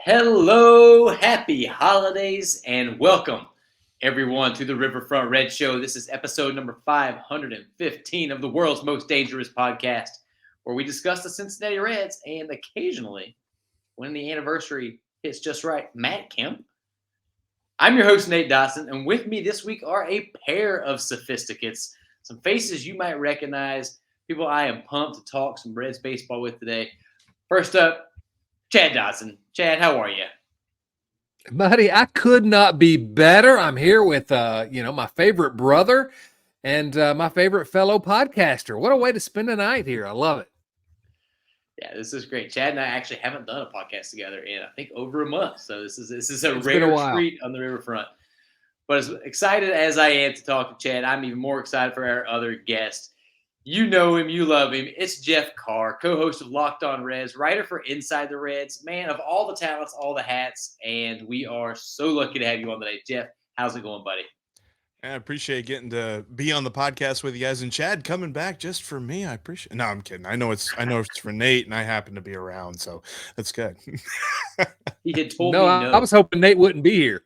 Hello, happy holidays, and welcome everyone to the Riverfront Red Show. This is episode number 515 of the world's most dangerous podcast, where we discuss the Cincinnati Reds and occasionally, when the anniversary hits just right, Matt Kemp. I'm your host, Nate Dotson, and with me this week are a pair of sophisticates, some faces you might recognize, people I am pumped to talk some Reds baseball with today. First up, Chad Dotson. Chad, how are you? Buddy, I could not be better. I'm here with, my favorite brother and my favorite fellow podcaster. What a way to spend the night here. I love it. Yeah, this is great. Chad and I actually haven't done a podcast together in, I think, over a month. So this is a It's been a rare while. treat on the riverfront. But as excited as I am to talk to Chad, I'm even more excited for our other guest. You know him, you love him. It's Jeff Carr, co-host of Locked On Reds, writer for Inside the Reds, man of all the talents, all the hats, and we are so lucky to have you on today. Jeff, how's it going, buddy? I appreciate getting to be on the podcast with you guys, and Chad coming back just for me. I appreciate. No, I'm kidding. I know it's for Nate, and I happen to be around, so that's good. He had told No, me I was hoping Nate wouldn't be here.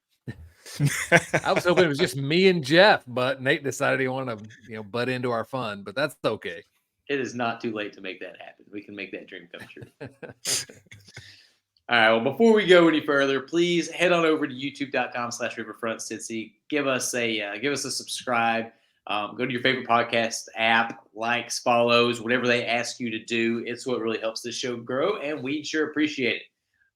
I was hoping it was just me and Jeff, but Nate decided he wanted to, butt into our fun, but that's okay. It is not too late to make that happen. We can make that dream come true. All right. Well, before we go any further, please head on over to youtube.com/riverfrontcincy. Give us a subscribe. Go to your favorite podcast app, likes, follows, whatever they ask you to do. It's what really helps this show grow, and we sure appreciate it.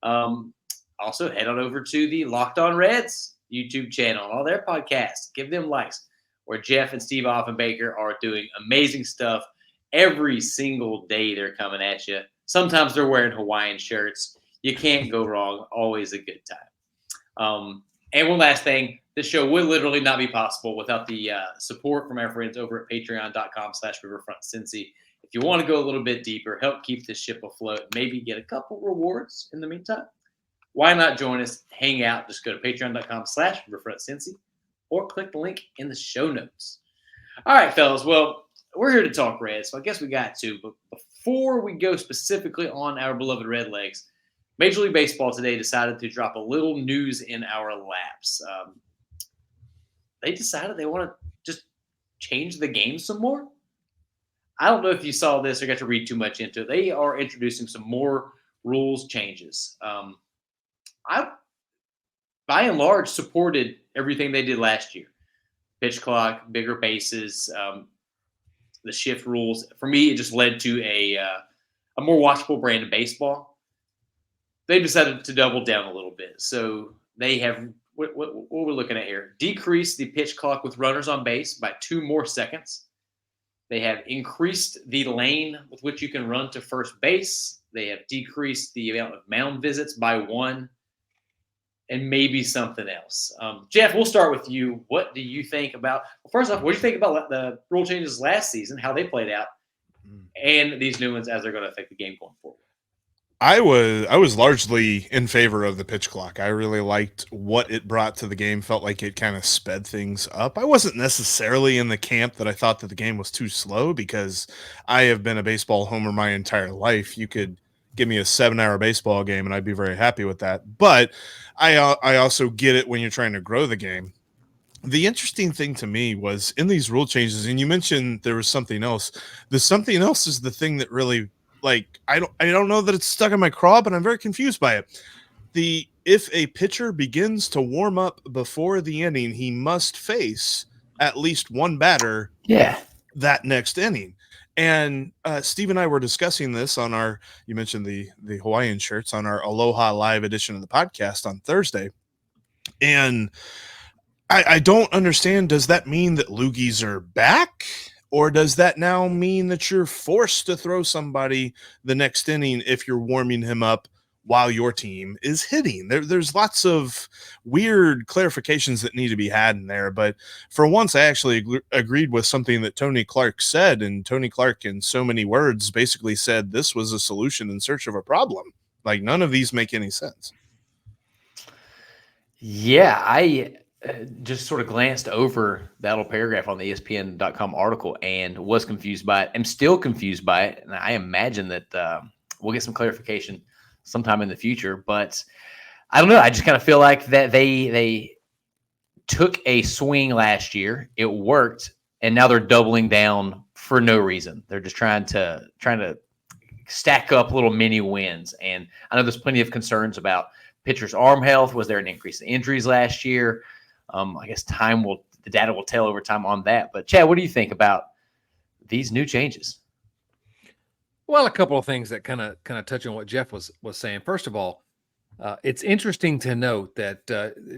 Also, head on over to the Locked On Reds YouTube channel, all their podcasts. Give them likes, where Jeff and Steve Offenbaker are doing amazing stuff every single day. They're coming at you. Sometimes they're wearing Hawaiian shirts. You can't go wrong. Always a good time. And one last thing, this show would literally not be possible without the support from our friends over at patreon.com/riverfrontcincy. If you want to go a little bit deeper, help keep this ship afloat, maybe get a couple rewards in the meantime, why not join us, hang out, just go to patreon.com/riverfrontcincy or click the link in the show notes. All right, fellas. Well, we're here to talk Reds, so I guess we got to. But before we go specifically on our beloved Redlegs, Major League Baseball today decided to drop a little news in our laps. They decided they want to just change the game some more. I don't know if you saw this or got to read too much into it. They are introducing some more rules changes. I, by and large, supported everything they did last year. Pitch clock, bigger bases, the shift rules. For me, it just led to a more watchable brand of baseball. They decided to double down a little bit. So they have, what we're looking at here, decrease the pitch clock with runners on base by 2 more seconds. They have increased the lane with which you can run to first base. They have decreased the amount of mound visits by 1, and maybe something else. Jeff, we'll start with you. What do you think about, well, first off, what do you think about the rule changes last season, how they played out, and these new ones as they're going to affect the game going forward? I was largely in favor of the pitch clock. I really liked what it brought to the game. Felt like it kind of sped things up. I wasn't necessarily in the camp that I thought that the game was too slow, because I have been a baseball homer my entire life. You could give me a 7-hour baseball game and I'd be very happy with that. But I also get it when you're trying to grow the game. The interesting thing to me was in these rule changes, and you mentioned there was something else. The something else is the thing that really, like, I don't know that it's stuck in my craw, but I'm very confused by it. If a pitcher begins to warm up before the inning, he must face at least one batter that next inning. And Steve and I were discussing this on you mentioned the Hawaiian shirts, on our Aloha Live edition of the podcast on Thursday. And I don't understand. Does that mean that loogies are back? Or does that now mean that you're forced to throw somebody the next inning if you're warming him up while your team is hitting? There's lots of weird clarifications that need to be had in there. But for once, I actually agreed with something that Tony Clark said. And Tony Clark, in so many words, basically said this was a solution in search of a problem. Like, none of these make any sense. Yeah, I just sort of glanced over that little paragraph on the ESPN.com article and was confused by it. I'm still confused by it, and I imagine that we'll get some clarification sometime in the future. But I don't know. I just kind of feel like that they took a swing last year. It worked, and now they're doubling down for no reason. They're just trying to stack up little mini wins. And I know there's plenty of concerns about pitchers' arm health. Was there an increase in injuries last year? I guess the data will tell over time on that. But Chad, what do you think about these new changes? Well, a couple of things that kind of touch on what Jeff was saying. First of all, it's interesting to note that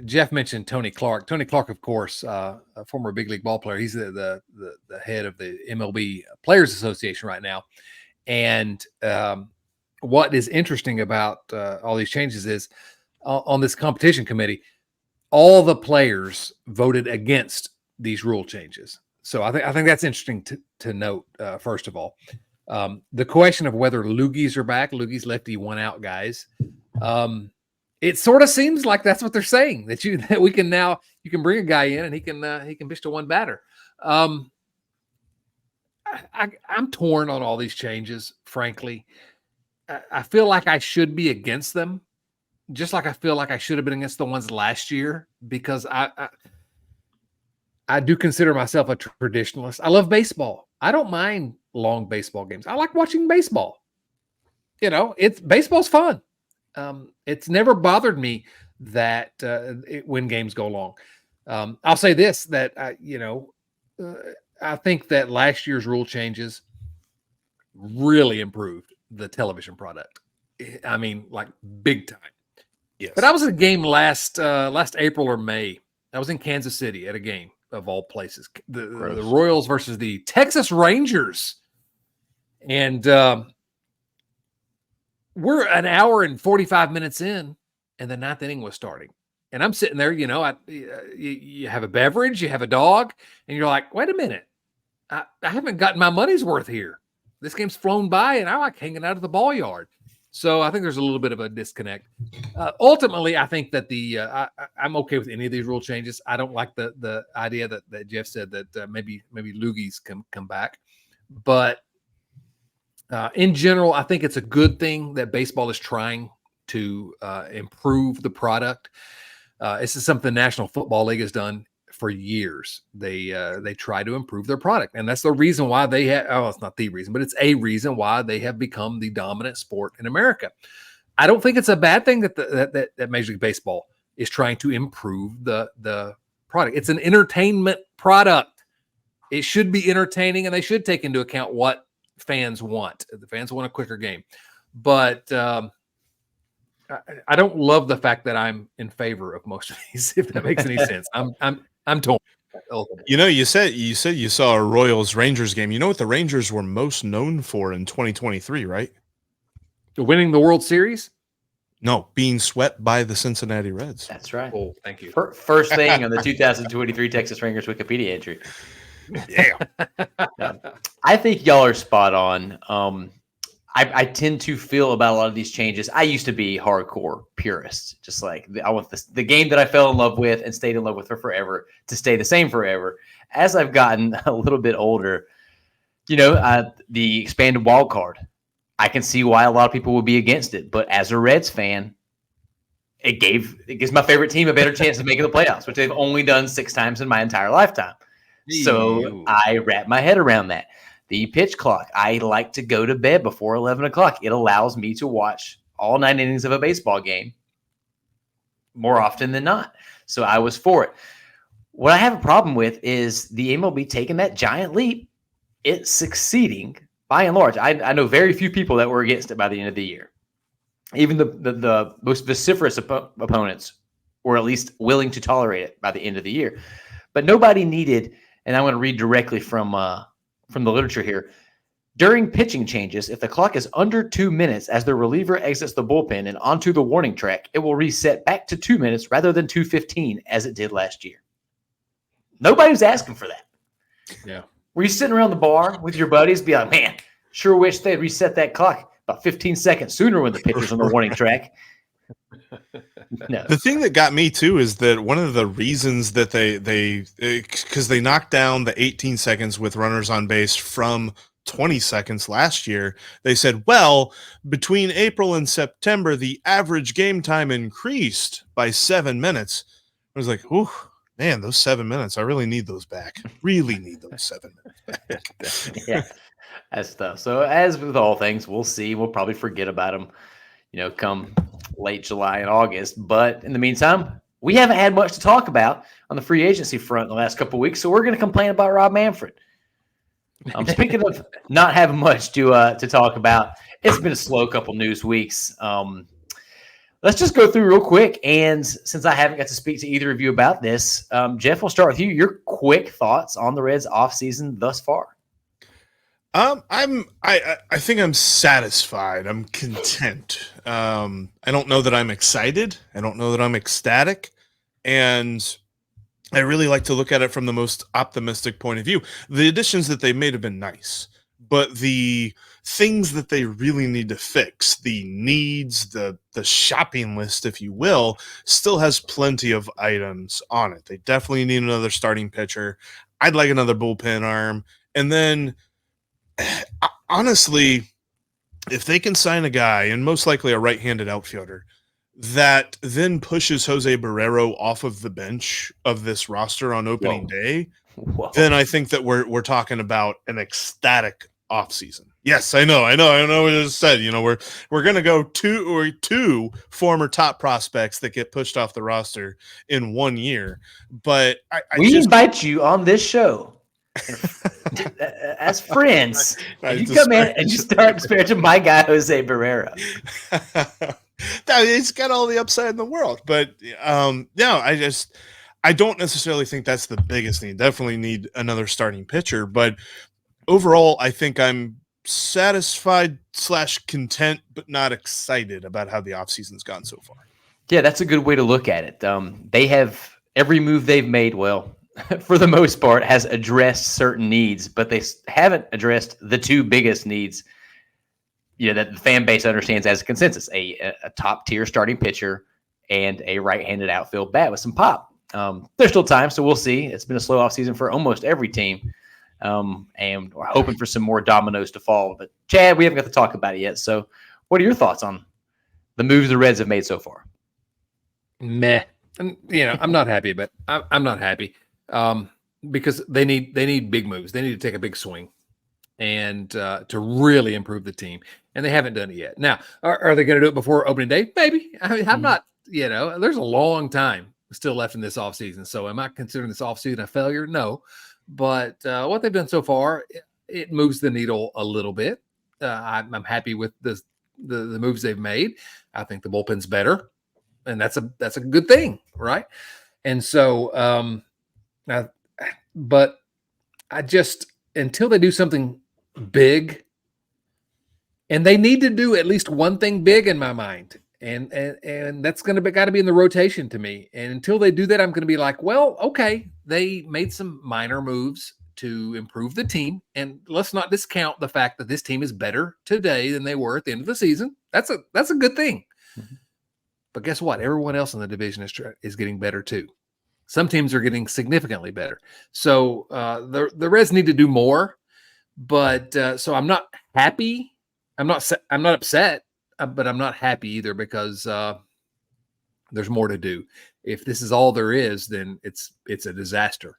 Jeff mentioned Tony Clark. Tony Clark, of course, a former big league ball player. He's the head of the MLB Players Association right now. And what is interesting about all these changes is on this competition committee, all the players voted against these rule changes. So I think that's interesting to note. First of all, the question of whether loogies are back, loogies, lefty, one out guys. It sort of seems like that's what they're saying, that you can bring a guy in and he can pitch to one batter. I'm torn on all these changes, frankly. I feel like I should be against them, just like I feel like I should have been against the ones last year, because I do consider myself a traditionalist. I love baseball. I don't mind long baseball games. I like watching baseball. Baseball's fun. It's never bothered me that when games go long. I'll say this, that I think that last year's rule changes really improved the television product. I mean, like big time. Yes. But I was at a game last April or May. I was in Kansas City at a game of all places. The Royals versus the Texas Rangers. And we're an hour and 45 minutes in, and the ninth inning was starting. And I'm sitting there, you have a beverage, you have a dog, and you're like, wait a minute. I haven't gotten my money's worth here. This game's flown by, and I like hanging out at the ball yard. So I think there's a little bit of a disconnect. Ultimately, I think that I'm okay with any of these rule changes. I don't like the idea that Jeff said that maybe loogies can come back. But in general, I think it's a good thing that baseball is trying to improve the product. This is something the National Football League has done for years. They try to improve their product, and that's the reason why they have. Oh, it's not the reason, but it's a reason why they have become the dominant sport in America. I don't think it's a bad thing that Major League Baseball is trying to improve the product. It's an entertainment product. It should be entertaining, and they should take into account what fans want. The fans want a quicker game, but I don't love the fact that I'm in favor of most of these. If that makes any sense, I'm torn. You said you saw a Royals Rangers game. You know what the Rangers were most known for in 2023, right? Winning the World Series? No, being swept by the Cincinnati Reds. That's right. Oh, thank you. First thing on the 2023 Texas Rangers Wikipedia entry. Yeah. I think y'all are spot on. I tend to feel about a lot of these changes. I used to be hardcore purist, just like I want the game that I fell in love with and stayed in love with for forever to stay the same forever. As I've gotten a little bit older, the expanded wild card, I can see why a lot of people would be against it. But as a Reds fan, it gives my favorite team a better chance of making the playoffs, which they've only done 6 times in my entire lifetime. So I wrap my head around that. The pitch clock, I like to go to bed before 11 o'clock. It allows me to watch all 9 innings of a baseball game more often than not. So I was for it. What I have a problem with is the MLB taking that giant leap. It's succeeding by and large. I know very few people that were against it by the end of the year. Even the most vociferous opponents were at least willing to tolerate it by the end of the year. But nobody needed, and I'm going to read directly from the literature here. During pitching changes, if the clock is under 2 minutes as the reliever exits the bullpen and onto the warning track, it will reset back to 2 minutes rather than 2:15 as it did last year. Nobody's asking for that. Yeah. Were you sitting around the bar with your buddies, be like, man, sure wish they'd reset that clock about 15 seconds sooner when the pitcher's on the warning track. No. The thing that got me too is that one of the reasons that because they knocked down the 18 seconds with runners on base from 20 seconds last year. They said, well, between April and September, the average game time increased by 7 minutes. I was like, ooh, man, those 7 minutes, I really need those back. Really need those 7 minutes back. Yeah, that's tough. So as with all things, we'll see. We'll probably forget about them, come late July and August. But in the meantime, we haven't had much to talk about on the free agency front in the last couple of weeks. So we're going to complain about Rob Manfred. Speaking of not having much to talk about, it's been a slow couple news weeks. Let's just go through real quick. And since I haven't got to speak to either of you about this, Jeff, we'll start with you. Your quick thoughts on the Reds offseason thus far. I think I'm satisfied. I'm content. I don't know that I'm excited. I don't know that I'm ecstatic. And I really like to look at it from the most optimistic point of view. The additions that they made have been nice, but the things that they really need to fix, the needs, the shopping list, if you will, still has plenty of items on it. They definitely need another starting pitcher. I'd like another bullpen arm. And then, honestly, if they can sign a guy, and most likely a right-handed outfielder, that then pushes Jose Barrero off of the bench of this roster on opening day, then I think that we're talking about an ecstatic offseason. Yes, I know what I said. We're gonna go two former top prospects that get pushed off the roster in 1 year. But we invite you on this show as friends. And you come in and you start disparaging my guy Jose Barrero. He's got all the upside in the world, but I don't necessarily think that's the biggest need. Definitely need another starting pitcher, but overall, I think I'm satisfied / content, but not excited about how the offseason's gone so far. Yeah, that's a good way to look at it. They have every move they've made, well, for the most part, has addressed certain needs, but they haven't addressed the two biggest needs that the fan base understands as a consensus: a top tier starting pitcher and a right-handed outfield bat with some pop. There's still time, so we'll see. It's been a slow offseason for almost every team, and we're hoping for some more dominoes to fall. But Chad, we haven't got to talk about it yet. So, what are your thoughts on the moves the Reds have made so far? Meh. And, I'm not happy, but I'm not happy because they need big moves. They need to take a big swing and to really improve the team. And they haven't done it yet. Now, are they going to do it before opening day? Maybe. I mean, I'm not, there's a long time still left in this offseason. So am I considering this offseason a failure? No. But what they've done so far, it moves the needle a little bit. I'm happy with the moves they've made. I think the bullpen's better. And that's a good thing, right? And so, but I just, until they do something big, and they need to do at least one thing big in my mind, and that's got to be in the rotation to me. And until they do that, I'm going to be like, well, okay, they made some minor moves to improve the team, and let's not discount the fact that this team is better today than they were at the end of the season. That's a good thing. Mm-hmm. But guess what? Everyone else in the division is getting better too. Some teams are getting significantly better. So the Reds need to do more. But so I'm not happy. I'm not upset, but I'm not happy either because there's more to do. If this is all there is, then it's a disaster.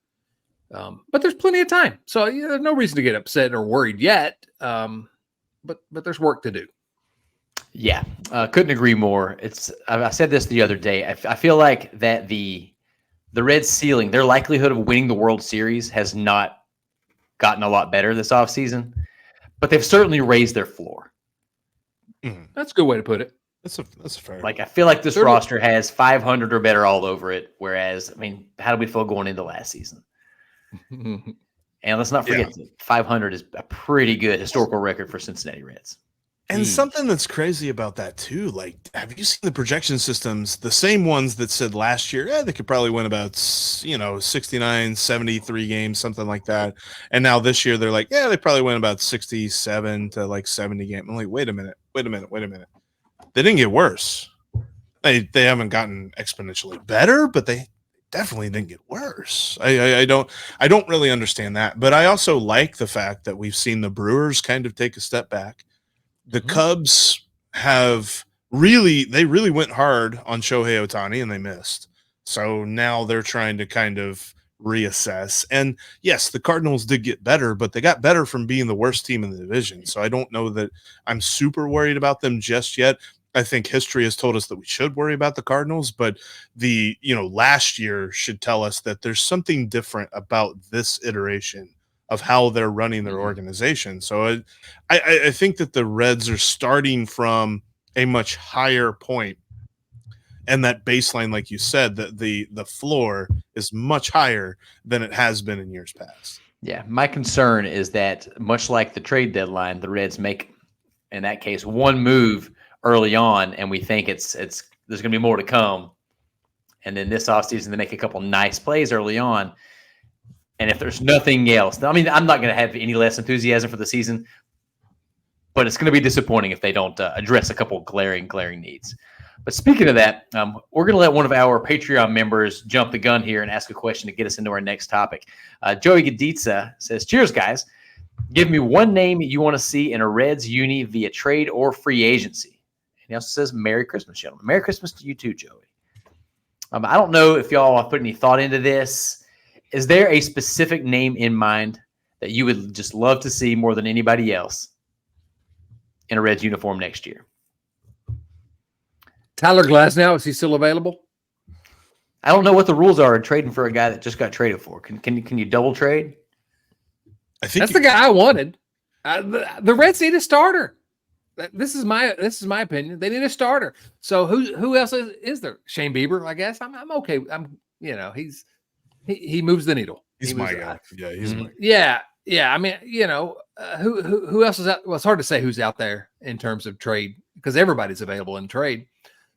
But there's plenty of time, so there's no reason to get upset or worried yet. But there's work to do. Yeah, couldn't agree more. I said this the other day. I feel like that the Reds' ceiling, their likelihood of winning the World Series, has not gotten a lot better this offseason, but they've certainly raised their floor. That's a good way to put it. That's a fair. I feel like this roster has 500 or better all over it. Whereas, how did we feel going into last season? And let's not forget, 500 is a pretty good historical record for Cincinnati Reds. And something that's crazy about that too, have you seen the projection systems, the same ones that said last year, they could probably win about, 69, 73 games, something like that. And now this year they're like, they probably win about 67 to 70 games. I'm like, wait a minute. They didn't get worse. They haven't gotten exponentially better, but they definitely didn't get worse. I don't really understand that, but I also like the fact that we've seen the Brewers kind of take a step back. The Cubs really went hard on Shohei Ohtani and they missed. So now they're trying to kind of reassess. And yes, the Cardinals did get better, but they got better from being the worst team in the division. So I don't know that I'm super worried about them just yet. I think history has told us that we should worry about the Cardinals, but last year should tell us that there's something different about this iteration of how they're running their organization. So I think that the Reds are starting from a much higher point, and that baseline, like you said, that the floor is much higher than it has been in years past. Yeah, my concern is that much like the trade deadline, the Reds make, in that case, one move early on, and we think it's there's going to be more to come. And then this offseason, they make a couple nice plays early on. And if there's nothing else, I mean, I'm not going to have any less enthusiasm for the season, but it's going to be disappointing if they don't address a couple glaring needs. But speaking of that, we're going to let one of our Patreon members jump the gun here and ask a question to get us into our next topic. Joey Gaditza says, cheers, guys. Give me one name you want to see in a Reds uni via trade or free agency. And he also says, Merry Christmas, gentlemen. Merry Christmas to you too, Joey. I don't know if y'all have put any thought into this. Is there a specific name in mind that you would just love to see more than anybody else in a Reds uniform next year? Tyler Glasnow, is he still available? I don't know what the rules are in trading for a guy that just got traded for. Can you double trade? I think that's the guy I wanted. The Reds need a starter. This is my opinion. They need a starter. So who else is there? Shane Bieber, I guess. I'm okay. He moves the needle. He's my guy. Yeah, he's my guy. Yeah. I mean, who else is out? Well, it's hard to say who's out there in terms of trade because everybody's available in trade.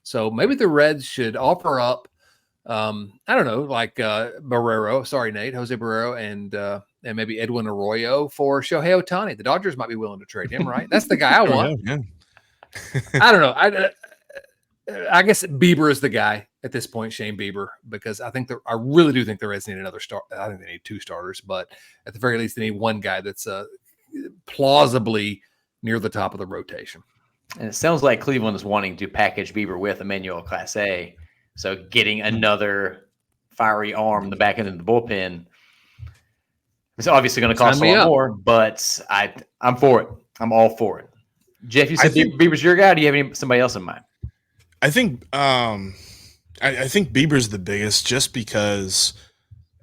So maybe the Reds should offer up, I don't know, like Barrero. Sorry, Nate, Jose Barrero, and maybe Edwin Arroyo for Shohei Ohtani. The Dodgers might be willing to trade him, right? That's the guy I want. Yeah. I don't know. I guess Bieber is the guy at this point, Shane Bieber, because I really do think the Reds need another start. I think they need two starters, but at the very least, they need one guy that's plausibly near the top of the rotation. And it sounds like Cleveland is wanting to package Bieber with Emmanuel Clase. So getting another fiery arm in the back end of the bullpen is obviously going to cost a lot more, but I'm for it. I'm all for it. Jeff, you said Bieber's your guy. Do you have somebody else in mind? I think I think Bieber's the biggest just because,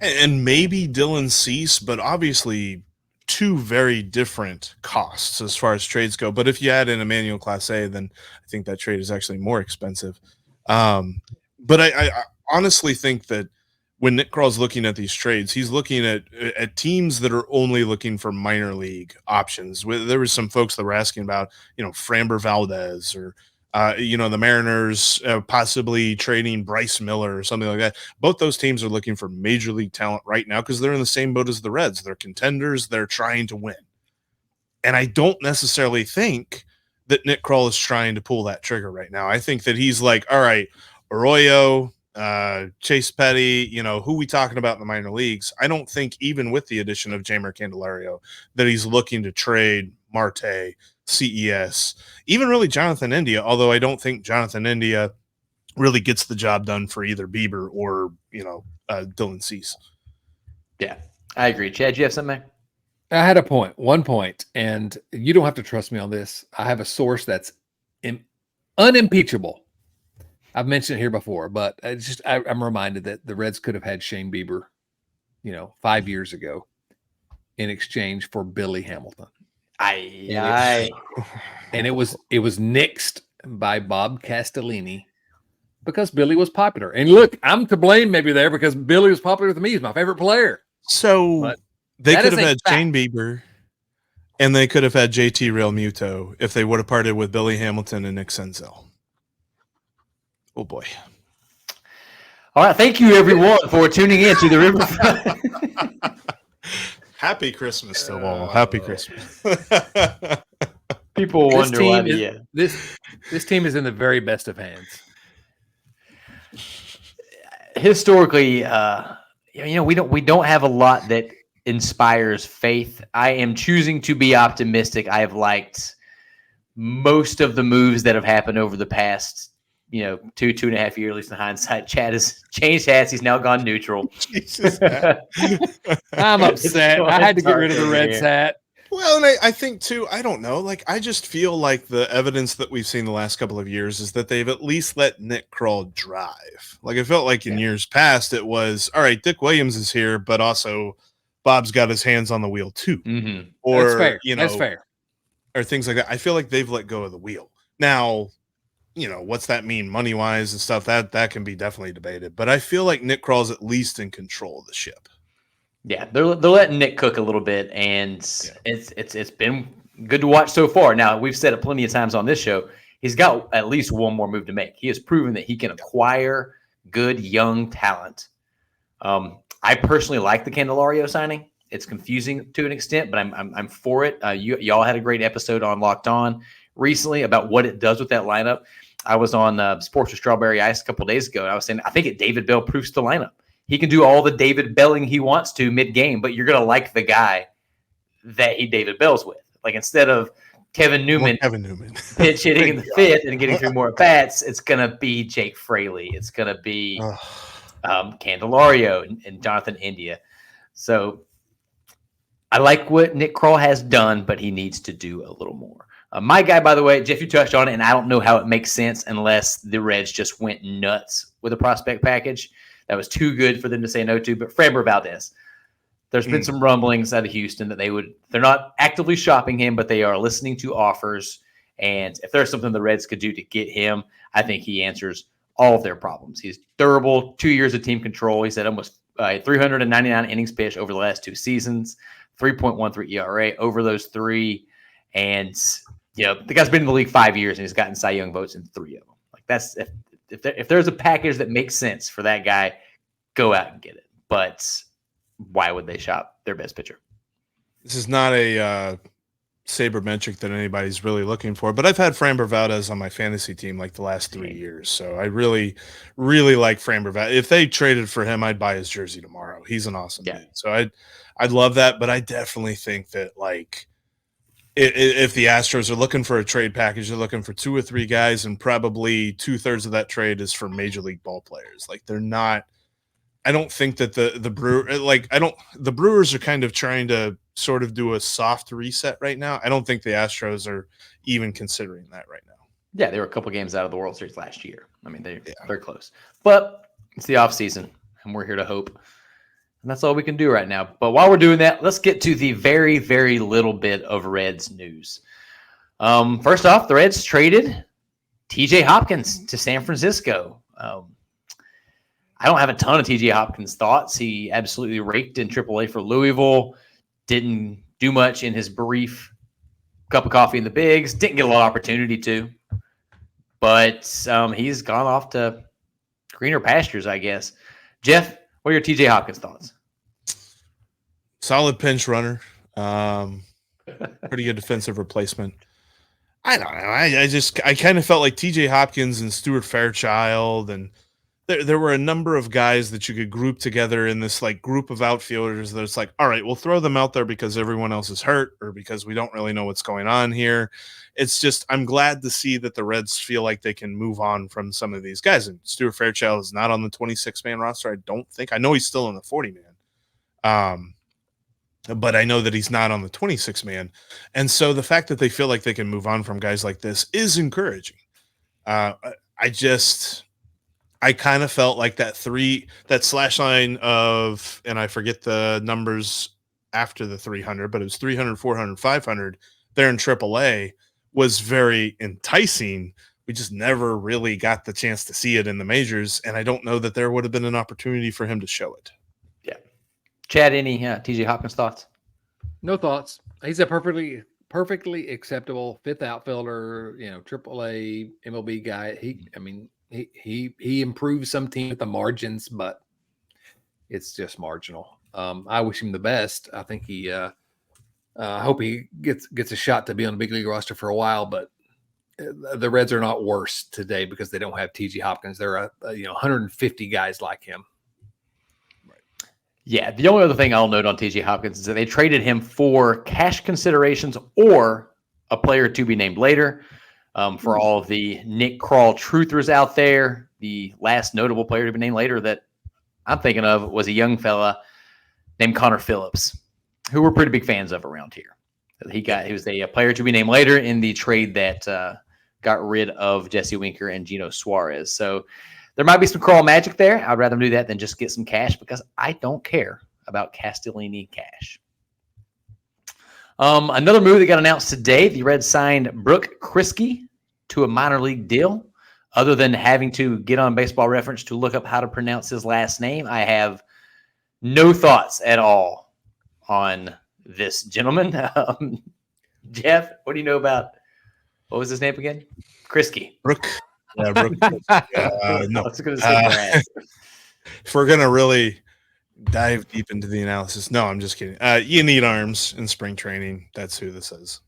and maybe Dylan Cease, but obviously two very different costs as far as trades go. But if you add in Emmanuel Clase, then I think that trade is actually more expensive. But I honestly think that when Nick Krall's looking at these trades, he's looking at teams that are only looking for minor league options. There was some folks that were asking about, Framber Valdez or, the Mariners possibly trading Bryce Miller or something like that. Both those teams are looking for major league talent right now because they're in the same boat as the Reds. They're contenders. They're trying to win. And I don't necessarily think that Nick Krall is trying to pull that trigger right now. I think that he's like, all right, Arroyo, Chase Petty, who we talking about in the minor leagues. I don't think even with the addition of Jeimer Candelario that he's looking to trade Marte, CES, even really Jonathan India, although I don't think Jonathan India really gets the job done for either Bieber or, Dylan Cease. Yeah, I agree. Chad, do you have something? I had one point, and you don't have to trust me on this. I have a source that's unimpeachable. I've mentioned it here before, but I'm reminded that the Reds could have had Shane Bieber, 5 years ago in exchange for Billy Hamilton. And it was nixed by Bob Castellini because Billy was popular. And look, I'm to blame maybe there because Billy was popular with me. He's my favorite player. So they could have had Shane Bieber and they could have had JT Realmuto if they would have parted with Billy Hamilton and Nick Senzel. Oh boy. All right. Thank you everyone for tuning in to the Riverfront. Happy Christmas to all. Happy Christmas. People wonder why this team is in the very best of hands. historically, we don't have a lot that inspires faith. I am choosing to be optimistic. I have liked most of the moves that have happened over the past, 2.5 years, at least in hindsight. Chad has changed hats. He's now gone neutral. Jesus. I'm upset. I had to get rid of the Dark over red here. hat. Well, and I think too, I don't know. Like, I just feel like the evidence that we've seen the last couple of years is that they've at least let Nick Kroll drive. Like, it felt like in years past, it was, all right, Dick Williams is here, but also Bob's got his hands on the wheel too. Mm-hmm. Or, That's fair. That's fair. or things like that. I feel like they've let go of the wheel. Now, what's that mean money wise and stuff? That can be definitely debated. But I feel like Nick Kroll's at least in control of the ship. Yeah, they're letting Nick cook a little bit, and it's been good to watch so far. Now, we've said it plenty of times on this show. He's got at least one more move to make. He has proven that he can acquire good young talent. I personally like the Candelario signing. It's confusing to an extent, but I'm for it. Y'all had a great episode on Locked On recently about what it does with that lineup. I was on Sports with Strawberry Ice a couple of days ago, and I was saying I think David Bell proofs the lineup. He can do all the David Belling he wants to mid-game, but you're going to like the guy that he David Bells with. Like, instead of Kevin Newman pitch hitting in the fifth and getting 3 more at-bats, it's going to be Jake Fraley. It's going to be Candelario and Jonathan India. So I like what Nick Kroll has done, but he needs to do a little more. My guy, by the way, Jeff, you touched on it, and I don't know how it makes sense unless the Reds just went nuts with a prospect package. That was too good for them to say no to. But Framber Valdez, there's been some rumblings out of Houston that they're not actively shopping him, but they are listening to offers. And if there's something the Reds could do to get him, I think he answers all of their problems. He's durable, 2 years of team control. He's had almost 399 innings pitched over the last 2 seasons, 3.13 ERA over those 3. And, the guy's been in the league 5 years and he's gotten Cy Young votes in 3 of them. Like, that's if there's a package that makes sense for that guy, go out and get it. But why would they shop their best pitcher? This is not a sabermetric that anybody's really looking for, but I've had Framber Valdez on my fantasy team like the last 3 years. So I really, really like Framber Valdez. If they traded for him, I'd buy his jersey tomorrow. He's an awesome dude. So I'd love that. But I definitely think that, like, if the Astros are looking for a trade package, they're looking for 2 or 3 guys, and probably 2/3 of that trade is for major league ball players. Like, they're not. I don't think that the Brewers are kind of trying to sort of do a soft reset right now. I don't think the Astros are even considering that right now. Yeah, they were a couple games out of the World Series last year. I mean, they're close, but it's the off season, and we're here to hope. And that's all we can do right now. But while we're doing that, let's get to the very, very little bit of Reds news. First off, the Reds traded TJ Hopkins to San Francisco. I don't have a ton of TJ Hopkins thoughts. He absolutely raked in AAA for Louisville. Didn't do much in his brief cup of coffee in the bigs. Didn't get a lot of opportunity to. But he's gone off to greener pastures, I guess. Jeff, what are your TJ Hopkins thoughts? Solid pinch runner. Pretty good defensive replacement. I don't know. I kind of felt like TJ Hopkins and Stuart Fairchild, and there were a number of guys that you could group together in this like group of outfielders that it's like, all right, we'll throw them out there because everyone else is hurt or because we don't really know what's going on here. It's just, I'm glad to see that the Reds feel like they can move on from some of these guys. And Stuart Fairchild is not on the 26-man roster. I don't think. I know he's still on the 40-man. But I know that he's not on the 26-man. And so the fact that they feel like they can move on from guys like this is encouraging. I kind of felt like that slash line of, and I forget the numbers after the 300, but it was 300, 400, 500 there in AAA was very enticing. We just never really got the chance to see it in the majors. And I don't know that there would have been an opportunity for him to show it. Yeah. Chad, any TJ Hopkins thoughts? No thoughts. He's a perfectly acceptable fifth outfielder, AAA MLB guy. He improves some team at the margins, but it's just marginal. I wish him the best. I think I hope he gets a shot to be on the big league roster for a while, but the Reds are not worse today because they don't have T.J. Hopkins. There are 150 guys like him. Yeah, the only other thing I'll note on T.J. Hopkins is that they traded him for cash considerations or a player to be named later. For all of the Nick Kroll truthers out there, the last notable player to be named later that I'm thinking of was a young fella named Connor Phillips, who we're pretty big fans of around here. He was a player to be named later in the trade that got rid of Jesse Winker and Geno Suarez. So there might be some Kroll magic there. I'd rather do that than just get some cash because I don't care about Castellini cash. Another move that got announced today, the Reds signed Brooke Kriske to a minor league deal. Other than having to get on Baseball Reference to look up how to pronounce his last name, I have no thoughts at all on this gentleman. Jeff, what do you know about, what was his name again? Kriske. Brooke. Yeah, Brooke. No. I was going to say Brad. If we're going to really dive deep into the analysis, no, I'm just kidding. You need arms in spring training. That's who this is.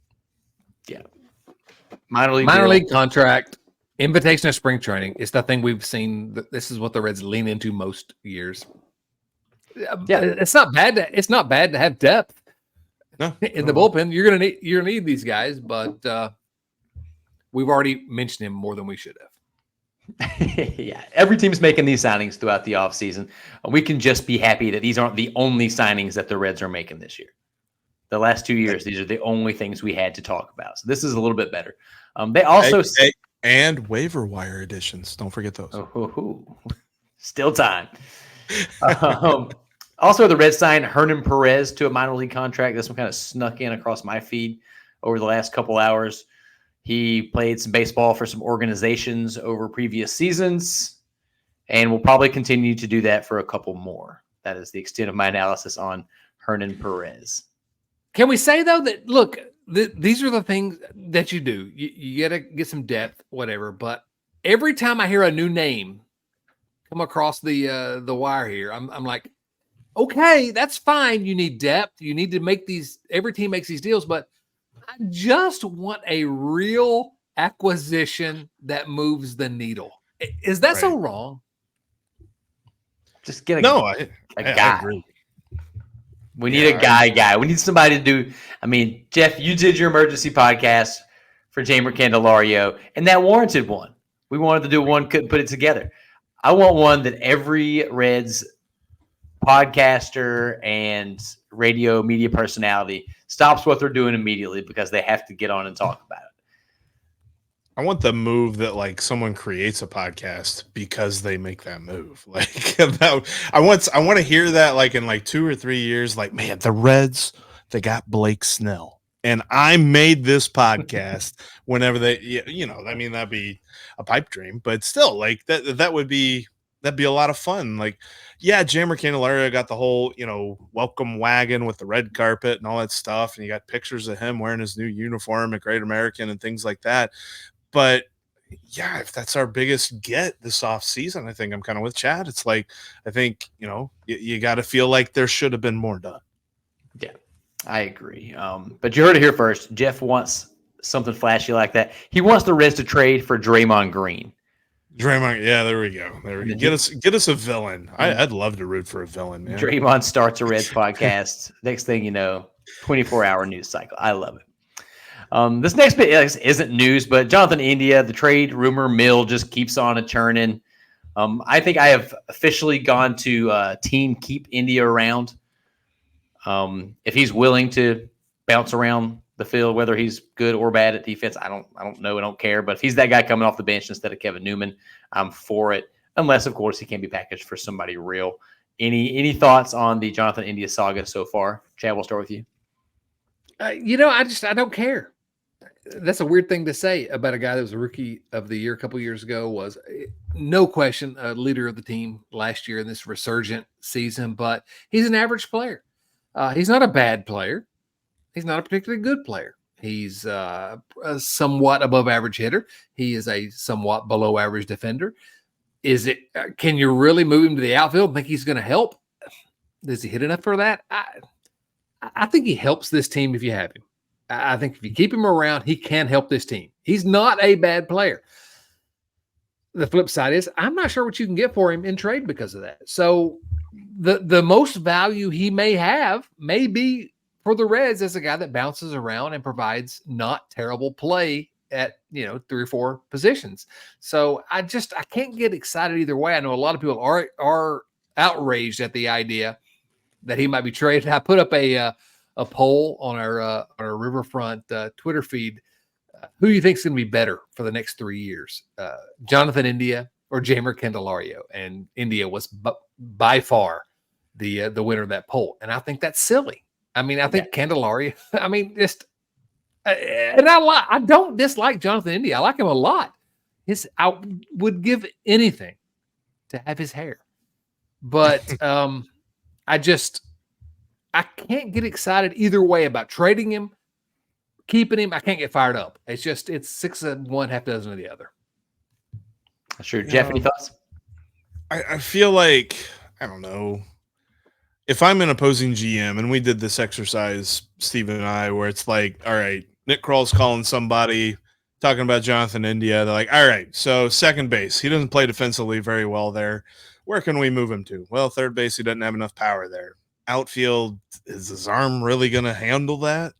Yeah. Minor league contract, invitation of spring training. It's the thing we've seen. This is what the Reds lean into most years. Yeah, it's not bad. It's not bad to have depth. No, in the bullpen. You're gonna need these guys, but we've already mentioned him more than we should have. Yeah, every team's making these signings throughout the offseason. We can just be happy that these aren't the only signings that the Reds are making this year. The last 2 years, these are the only things we had to talk about. So this is a little bit better. They also and waiver wire additions. Don't forget those. Still time. Also, the Reds signed Hernan Perez to a minor league contract. This one kind of snuck in across my feed over the last couple hours. He played some baseball for some organizations over previous seasons and will probably continue to do that for a couple more. That is the extent of my analysis on Hernan Perez. Can we say, though, that, look, these are the things that you do. You got to get some depth, whatever. But every time I hear a new name come across the wire here, I'm like, okay, that's fine. You need depth. You need to make these – every team makes these deals. But I just want a real acquisition that moves the needle. Is that so wrong? Just get a guy. I agree. We need a guy. We need somebody to do. I mean, Jeff, you did your emergency podcast for Jamer Candelario, and that warranted one. We wanted to do one, couldn't put it together. I want one that every Reds podcaster and radio media personality stops what they're doing immediately because they have to get on and talk about it. I want the move that like someone creates a podcast because they make that move. Like that, I want to hear that like in like 2 or 3 years. Like, man, the Reds, they got Blake Snell, and I made this podcast whenever they, I mean, that'd be a pipe dream, but still, like that'd be a lot of fun. Like, yeah, Jamer Candelario got the whole welcome wagon with the red carpet and all that stuff, and you got pictures of him wearing his new uniform at Great American and things like that. But yeah, if that's our biggest get this off season, I think I'm kind of with Chad. It's like, I think, you got to feel like there should have been more done. Yeah, I agree. But you heard it here first. Jeff wants something flashy like that. He wants the Reds to trade for Draymond Green. Draymond, yeah, there we go. Get us a villain. I'd love to root for a villain, man. Draymond starts a Reds podcast. Next thing you know, 24-hour news cycle. I love it. This next bit isn't news, but Jonathan India, the trade rumor mill just keeps on churning. I think I have officially gone to team keep India around. If he's willing to bounce around the field, whether he's good or bad at defense, I don't know. I don't care. But if he's that guy coming off the bench instead of Kevin Newman, I'm for it. Unless, of course, he can be packaged for somebody real. Any thoughts on the Jonathan India saga so far? Chad, we'll start with you. I don't care. That's a weird thing to say about a guy that was a rookie of the year a couple years ago. Was no question a leader of the team last year in this resurgent season, but he's an average player. He's not a bad player. He's not a particularly good player. He's a somewhat above average hitter. He is a somewhat below average defender. Can you really move him to the outfield and think he's going to help? Does he hit enough for that? I think he helps this team if you have him. I think if you keep him around, he can help this team. He's not a bad player. The flip side is I'm not sure what you can get for him in trade because of that. So the most value he may have may be for the Reds as a guy that bounces around and provides not terrible play at 3 or 4 positions. So I can't get excited either way. I know a lot of people are outraged at the idea that he might be traded. I put up a poll on our Riverfront Twitter feed. Who do you think is going to be better for the next 3 years? Jonathan India or Jamer Candelario? And India was by far the winner of that poll. And I think that's silly. I mean, I think Candelario, I mean, and I don't dislike Jonathan India. I like him a lot. I would give anything to have his hair. But I can't get excited either way about trading him, keeping him. I can't get fired up. It's 6 of one, half dozen of the other. Sure. Jeff, any thoughts? I feel like, I don't know, if I'm an opposing GM, and we did this exercise, Steve and I, where it's like, all right, Nick Kroll's calling somebody, talking about Jonathan India. They're like, all right, so second base, he doesn't play defensively very well there. Where can we move him to? Well, third base, he doesn't have enough power there. Outfield, is his arm really going to handle that?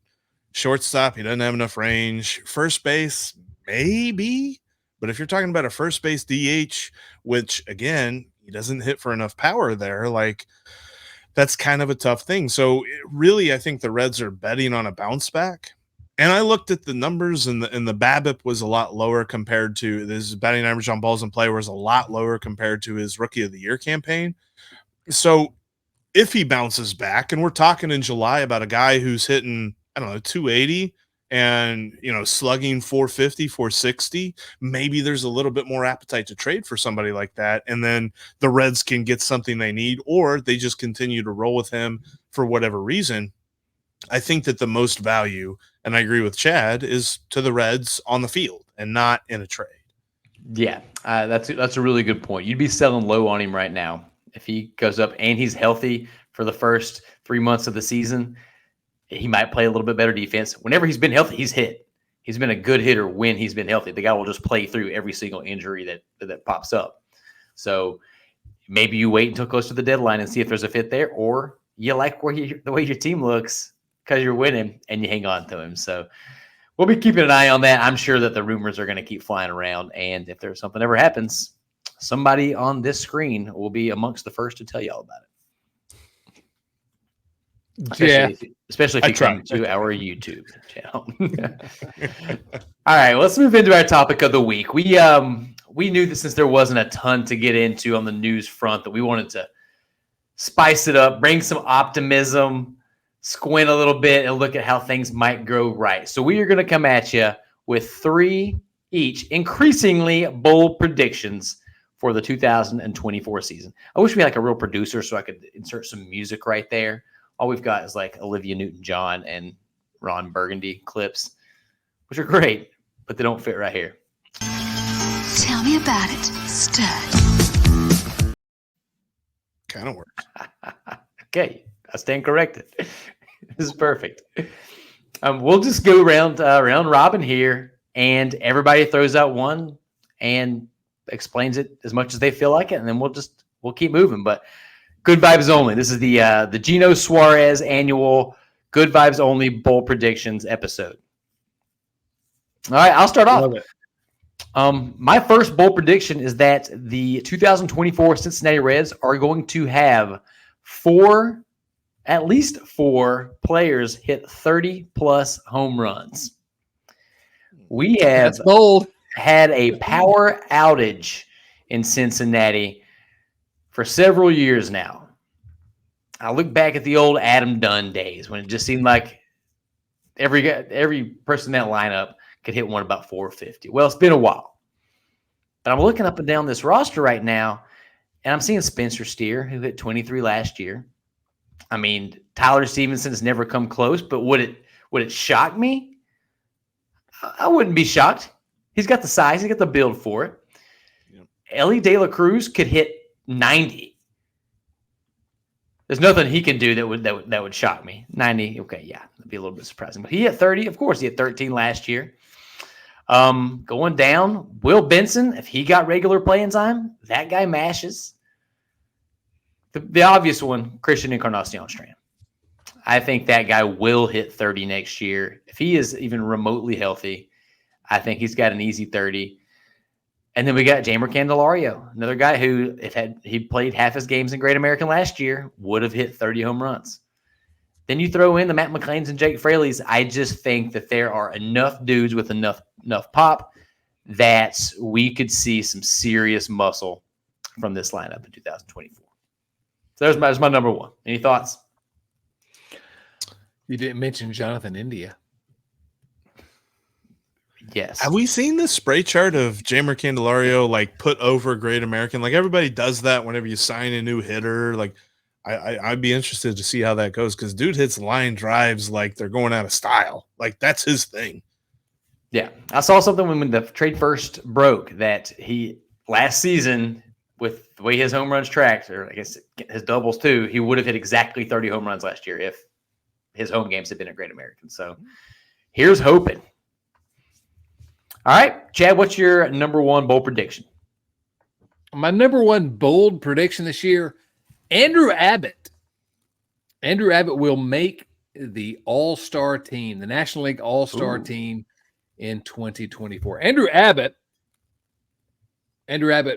Shortstop, he doesn't have enough range. First base, maybe. But if you're talking about a first base DH, which, again, he doesn't hit for enough power there, like, that's kind of a tough thing. So really, I think the Reds are betting on a bounce back. And I looked at the numbers, and the BABIP was a lot lower compared to his batting average on balls in play was a lot lower compared to his Rookie of the Year campaign. So if he bounces back, and we're talking in July about a guy who's hitting, 280 and, slugging 450, 460, maybe there's a little bit more appetite to trade for somebody like that. And then the Reds can get something they need, or they just continue to roll with him for whatever reason. I think that the most value, and I agree with Chad, is to the Reds on the field and not in a trade. Yeah, that's a really good point. You'd be selling low on him right now if he goes up and he's healthy for the first 3 months of the season. He might play a little bit better defense. Whenever he's been healthy, he's hit. He's been a good hitter when he's been healthy. The guy will just play through every single injury that pops up. So maybe you wait until close to the deadline and see if there's a fit there, or you like the way your team looks because you're winning and you hang on to him. So we'll be keeping an eye on that. I'm sure that the rumors are going to keep flying around. And if there's something ever happens, somebody on this screen will be amongst the first to tell you all about it. Especially if you come to our YouTube channel. All right, let's move into our topic of the week. We knew that since there wasn't a ton to get into on the news front, that we wanted to spice it up, bring some optimism, squint a little bit, and look at how things might go right. So we are going to come at you with 3 each increasingly bold predictions for the 2024 season. I wish we had like a real producer so I could insert some music right there. All we've got is like Olivia Newton-John and Ron Burgundy clips, which are great, but they don't fit right here. Tell me about it, stud. Kind of works. Okay, I stand corrected. This is perfect. We'll just go round robin here, and everybody throws out one and explains it as much as they feel like it, and then we'll keep moving. But good vibes only. This is the Gino Suarez annual Good Vibes Only Bold Predictions episode. All right, I'll start off. My first bold prediction is that the 2024 Cincinnati Reds are going to have at least four players hit 30-plus home runs. We have That's bold. Had a power outage in Cincinnati for several years now. I look back at the old Adam Dunn days when it just seemed like every person in that lineup could hit one about 450. Well, it's been a while. But I'm looking up and down this roster right now, and I'm seeing Spencer Steer, who hit 23 last year. I mean, Tyler Stevenson's never come close, but would it shock me? I wouldn't be shocked. He's got the size. He's got the build for it. Yep. Ellie De La Cruz could hit 90. There's nothing he can do that would shock me. 90, okay, yeah, that'd be a little bit surprising. But he hit 30, of course. He hit 13 last year. Going down, Will Benson, if he got regular playing time, that guy mashes. The obvious one, Christian Encarnacion Strand. I think that guy will hit 30 next year. If he is even remotely healthy, I think he's got an easy 30. And then we got Jamer Candelario, another guy who, if he played half his games in Great American last year, would have hit 30 home runs. Then you throw in the Matt McClains and Jake Fraley's. I just think that there are enough dudes with enough pop that we could see some serious muscle from this lineup in 2024. So there's my number one. Any thoughts? You didn't mention Jonathan India. Yes. Have we seen the spray chart of Jamer Candelario like put over Great American? Like everybody does that whenever you sign a new hitter. Like I'd be interested to see how that goes because dude hits line drives like they're going out of style. Like that's his thing. Yeah. I saw something when the trade first broke that he last season with the way his home runs tracked, or I guess his doubles too, he would have hit exactly 30 home runs last year if his home games had been at Great American. So here's hoping. All right, Chad, what's your number one bold prediction? My number one bold prediction this year, Andrew Abbott. Andrew Abbott will make the All-Star team, the National League All-Star team in 2024. Andrew Abbott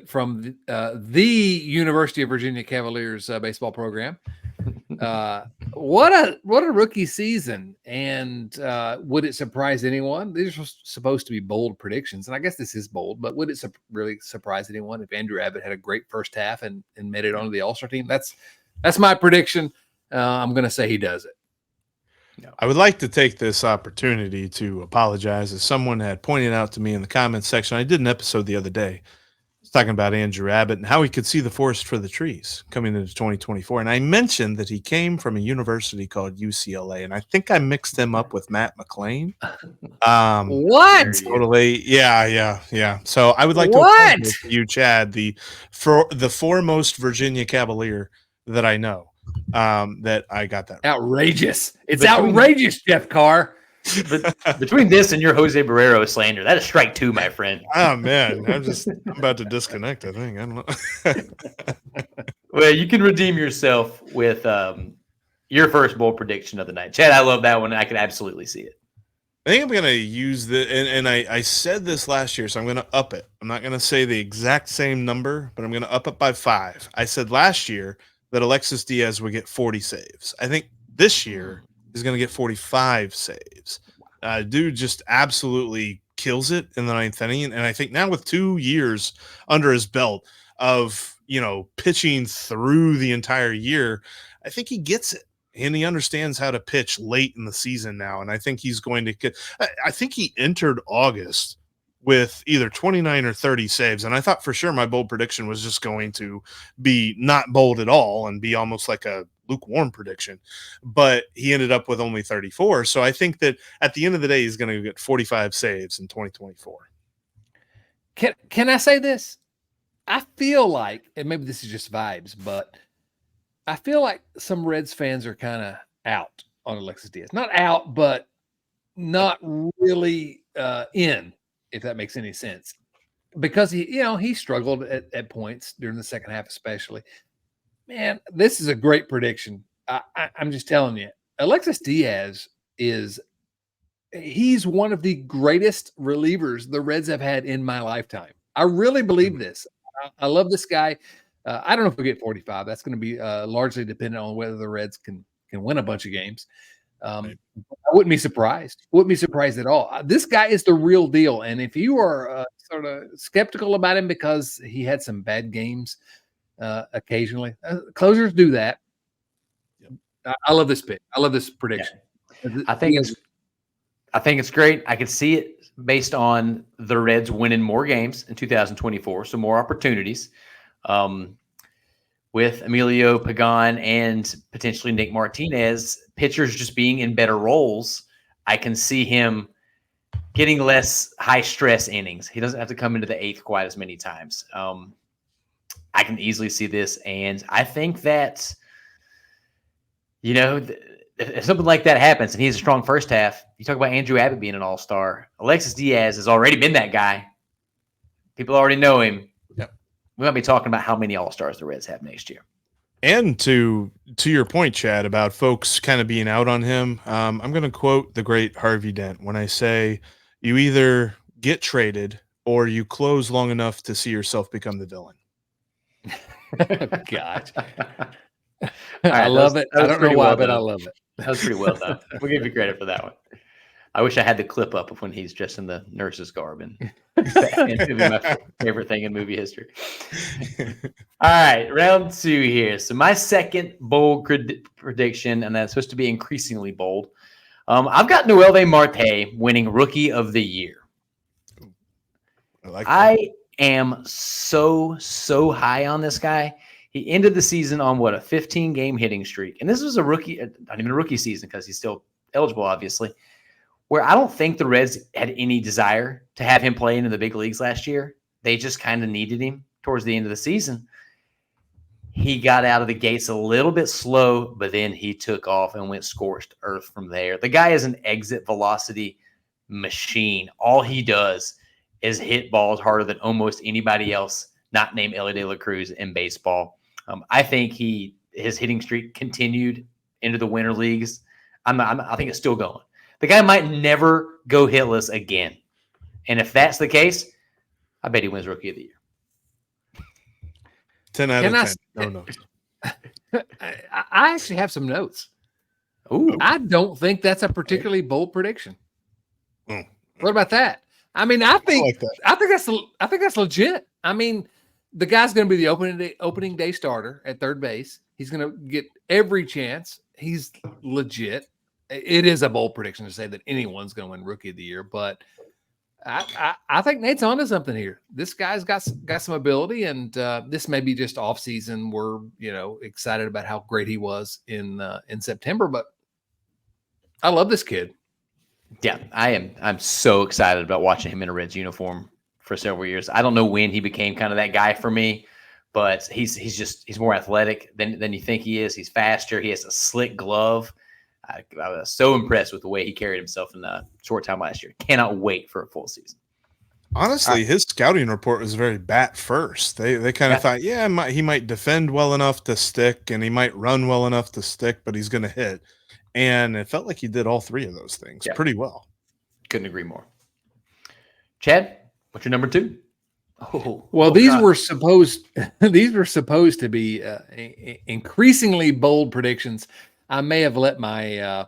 from the University of Virginia Cavaliers baseball program. What a rookie season. And would it surprise anyone? These are supposed to be bold predictions, and I guess this is bold, but would it really surprise anyone if Andrew Abbott had a great first half and made it onto the All-Star team? That's my prediction. I'm going to say he does it. No. I would like to take this opportunity to apologize. As someone had pointed out to me in the comments section, I did an episode the other day talking about Andrew Abbott and how he could see the forest for the trees coming into 2024. And I mentioned that he came from a university called UCLA, and I think I mixed him up with Matt McClain. What? Totally. Yeah. So I would like to apologize to you, Chad, the foremost Virginia Cavalier that I know, that I got that. Outrageous. It's outrageous, Jeff Carr. But between this and your Jose Barrero slander, that is strike two, my friend. Oh man, I'm about to disconnect. I think I don't know. Well, you can redeem yourself with your first bold prediction of the night, Chad. I love that one. I can absolutely see it. I think I'm going to use the and I said this last year, so I'm going to up it. I'm not going to say the exact same number, but I'm going to up it by 5. I said last year that Alexis Diaz would get 40 saves. I think this year he's going to get 45 saves. Dude just absolutely kills it in the 9th inning. And I think now with 2 years under his belt of, pitching through the entire year, I think he gets it. And he understands how to pitch late in the season now. And I think he's going to get – I think he entered August with either 29 or 30 saves. And I thought for sure my bold prediction was just going to be not bold at all and be almost like a lukewarm prediction. But he ended up with only 34. So I think that at the end of the day, he's going to get 45 saves in 2024. Can I say this? I feel like, and maybe this is just vibes, but I feel like some Reds fans are kind of out on Alexis Diaz. Not out, but not really in, if that makes any sense. Because he struggled at points during the second half, especially. Man, this is a great prediction. I'm just telling you, Alexis Diaz he's one of the greatest relievers the Reds have had in my lifetime. I really believe this. I love this guy. I don't know if we'll get 45. That's going to be largely dependent on whether the Reds can win a bunch of games. I wouldn't be surprised. Wouldn't be surprised at all. This guy is the real deal. And if you are sort of skeptical about him because he had some bad games occasionally, closers do that. I love this pick. I love this prediction. Yeah. I think it's great. I could see it based on the Reds winning more games in 2024, so more opportunities. With Emilio Pagan and potentially Nick Martinez, pitchers just being in better roles, I can see him getting less high-stress innings. He doesn't have to come into the 8th quite as many times. I can easily see this, and I think that If something like that happens and he has a strong first half, you talk about Andrew Abbott being an all-star. Alexis Diaz has already been that guy. People already know him. Yep. We might be talking about how many all-stars the Reds have next year. And to your point, Chad, about folks kind of being out on him, I'm going to quote the great Harvey Dent when I say, you either get traded or you close long enough to see yourself become the villain. God. Right, I love it. I don't know why, but I love it. That was pretty well done. We'll give you credit for that one. I wish I had the clip up of when he's dressed in the nurse's garb, and it'd be my favorite thing in movie history. All right, round 2 here. So my second bold prediction, and that's supposed to be increasingly bold. I've got Noelvi Marte winning Rookie of the Year. I am so high on this guy. He ended the season on a 15-game hitting streak. And this was a rookie, not even a rookie season because he's still eligible, obviously, where I don't think the Reds had any desire to have him play into the big leagues last year. They just kind of needed him towards the end of the season. He got out of the gates a little bit slow, but then he took off and went scorched earth from there. The guy is an exit velocity machine. All he does is hit balls harder than almost anybody else not named Ellie De La Cruz in baseball. I think his hitting streak continued into the winter leagues. I think it's still going. The guy might never go hitless again. And if that's the case, I bet he wins Rookie of the Year. 10 out of 10. No notes. I actually have some notes. Ooh. I don't think that's a particularly bold prediction. Mm. What about that? I mean, I think that. I think that's legit. I mean, the guy's going to be the opening day starter at third base. He's going to get every chance. He's legit. It is a bold prediction to say that anyone's going to win Rookie of the Year, but I think Nate's onto something here. This guy's got some ability, and this may be just off season. We're excited about how great he was in September, but I love this kid. Yeah, I'm so excited about watching him in a Reds uniform for several years. I don't know when he became kind of that guy for me, but he's more athletic than you think he is. He's faster. He has a slick glove. I was so impressed with the way he carried himself in the short time last year. Cannot wait for a full season. Honestly, his scouting report was very bat first. They kind of thought, he might defend well enough to stick, and he might run well enough to stick, but he's going to hit. And it felt like he did all 3 of those things pretty well. Couldn't agree more. Chad, what's your number 2? These were supposed to be increasingly bold predictions. I may have let my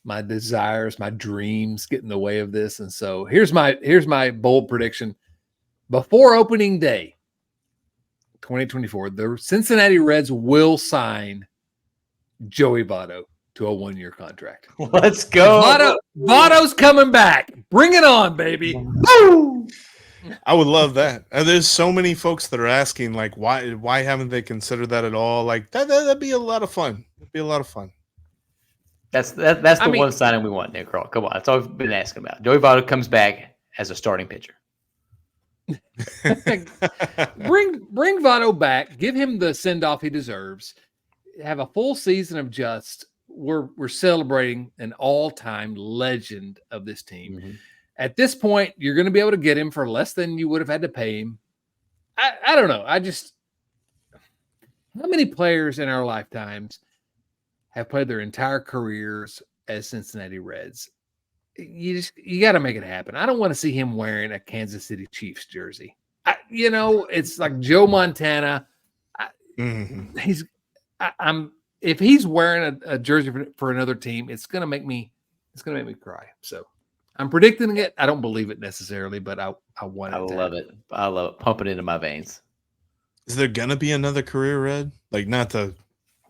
my desires, my dreams get in the way of this, and so here's my bold prediction: before opening day, 2024, the Cincinnati Reds will sign Joey Votto to a 1-year contract. Let's go. Votto's coming back. Bring it on, baby. Woo! I would love that. There's so many folks that are asking, like, why haven't they considered that at all? Like, that'd be a lot of fun. It'd be a lot of fun. That's the one signing we want, Nick Kroll. Come on. That's all we've been asking about. Joey Votto comes back as a starting pitcher. Bring Votto back. Give him the send-off he deserves. Have a full season of just we're celebrating an all-time legend of this team. Mm-hmm. At this point, you're going to be able to get him for less than you would have had to pay him. I don't know. How many players in our lifetimes have played their entire careers as Cincinnati Reds? You got to make it happen. I don't want to see him wearing a Kansas City Chiefs jersey. It's like Joe Montana. If he's wearing a jersey for another team, it's gonna make me cry. So I'm predicting it. I don't believe it necessarily, but I want it. I love it. Pump it into my veins. Is there gonna be another career Red? Like, not to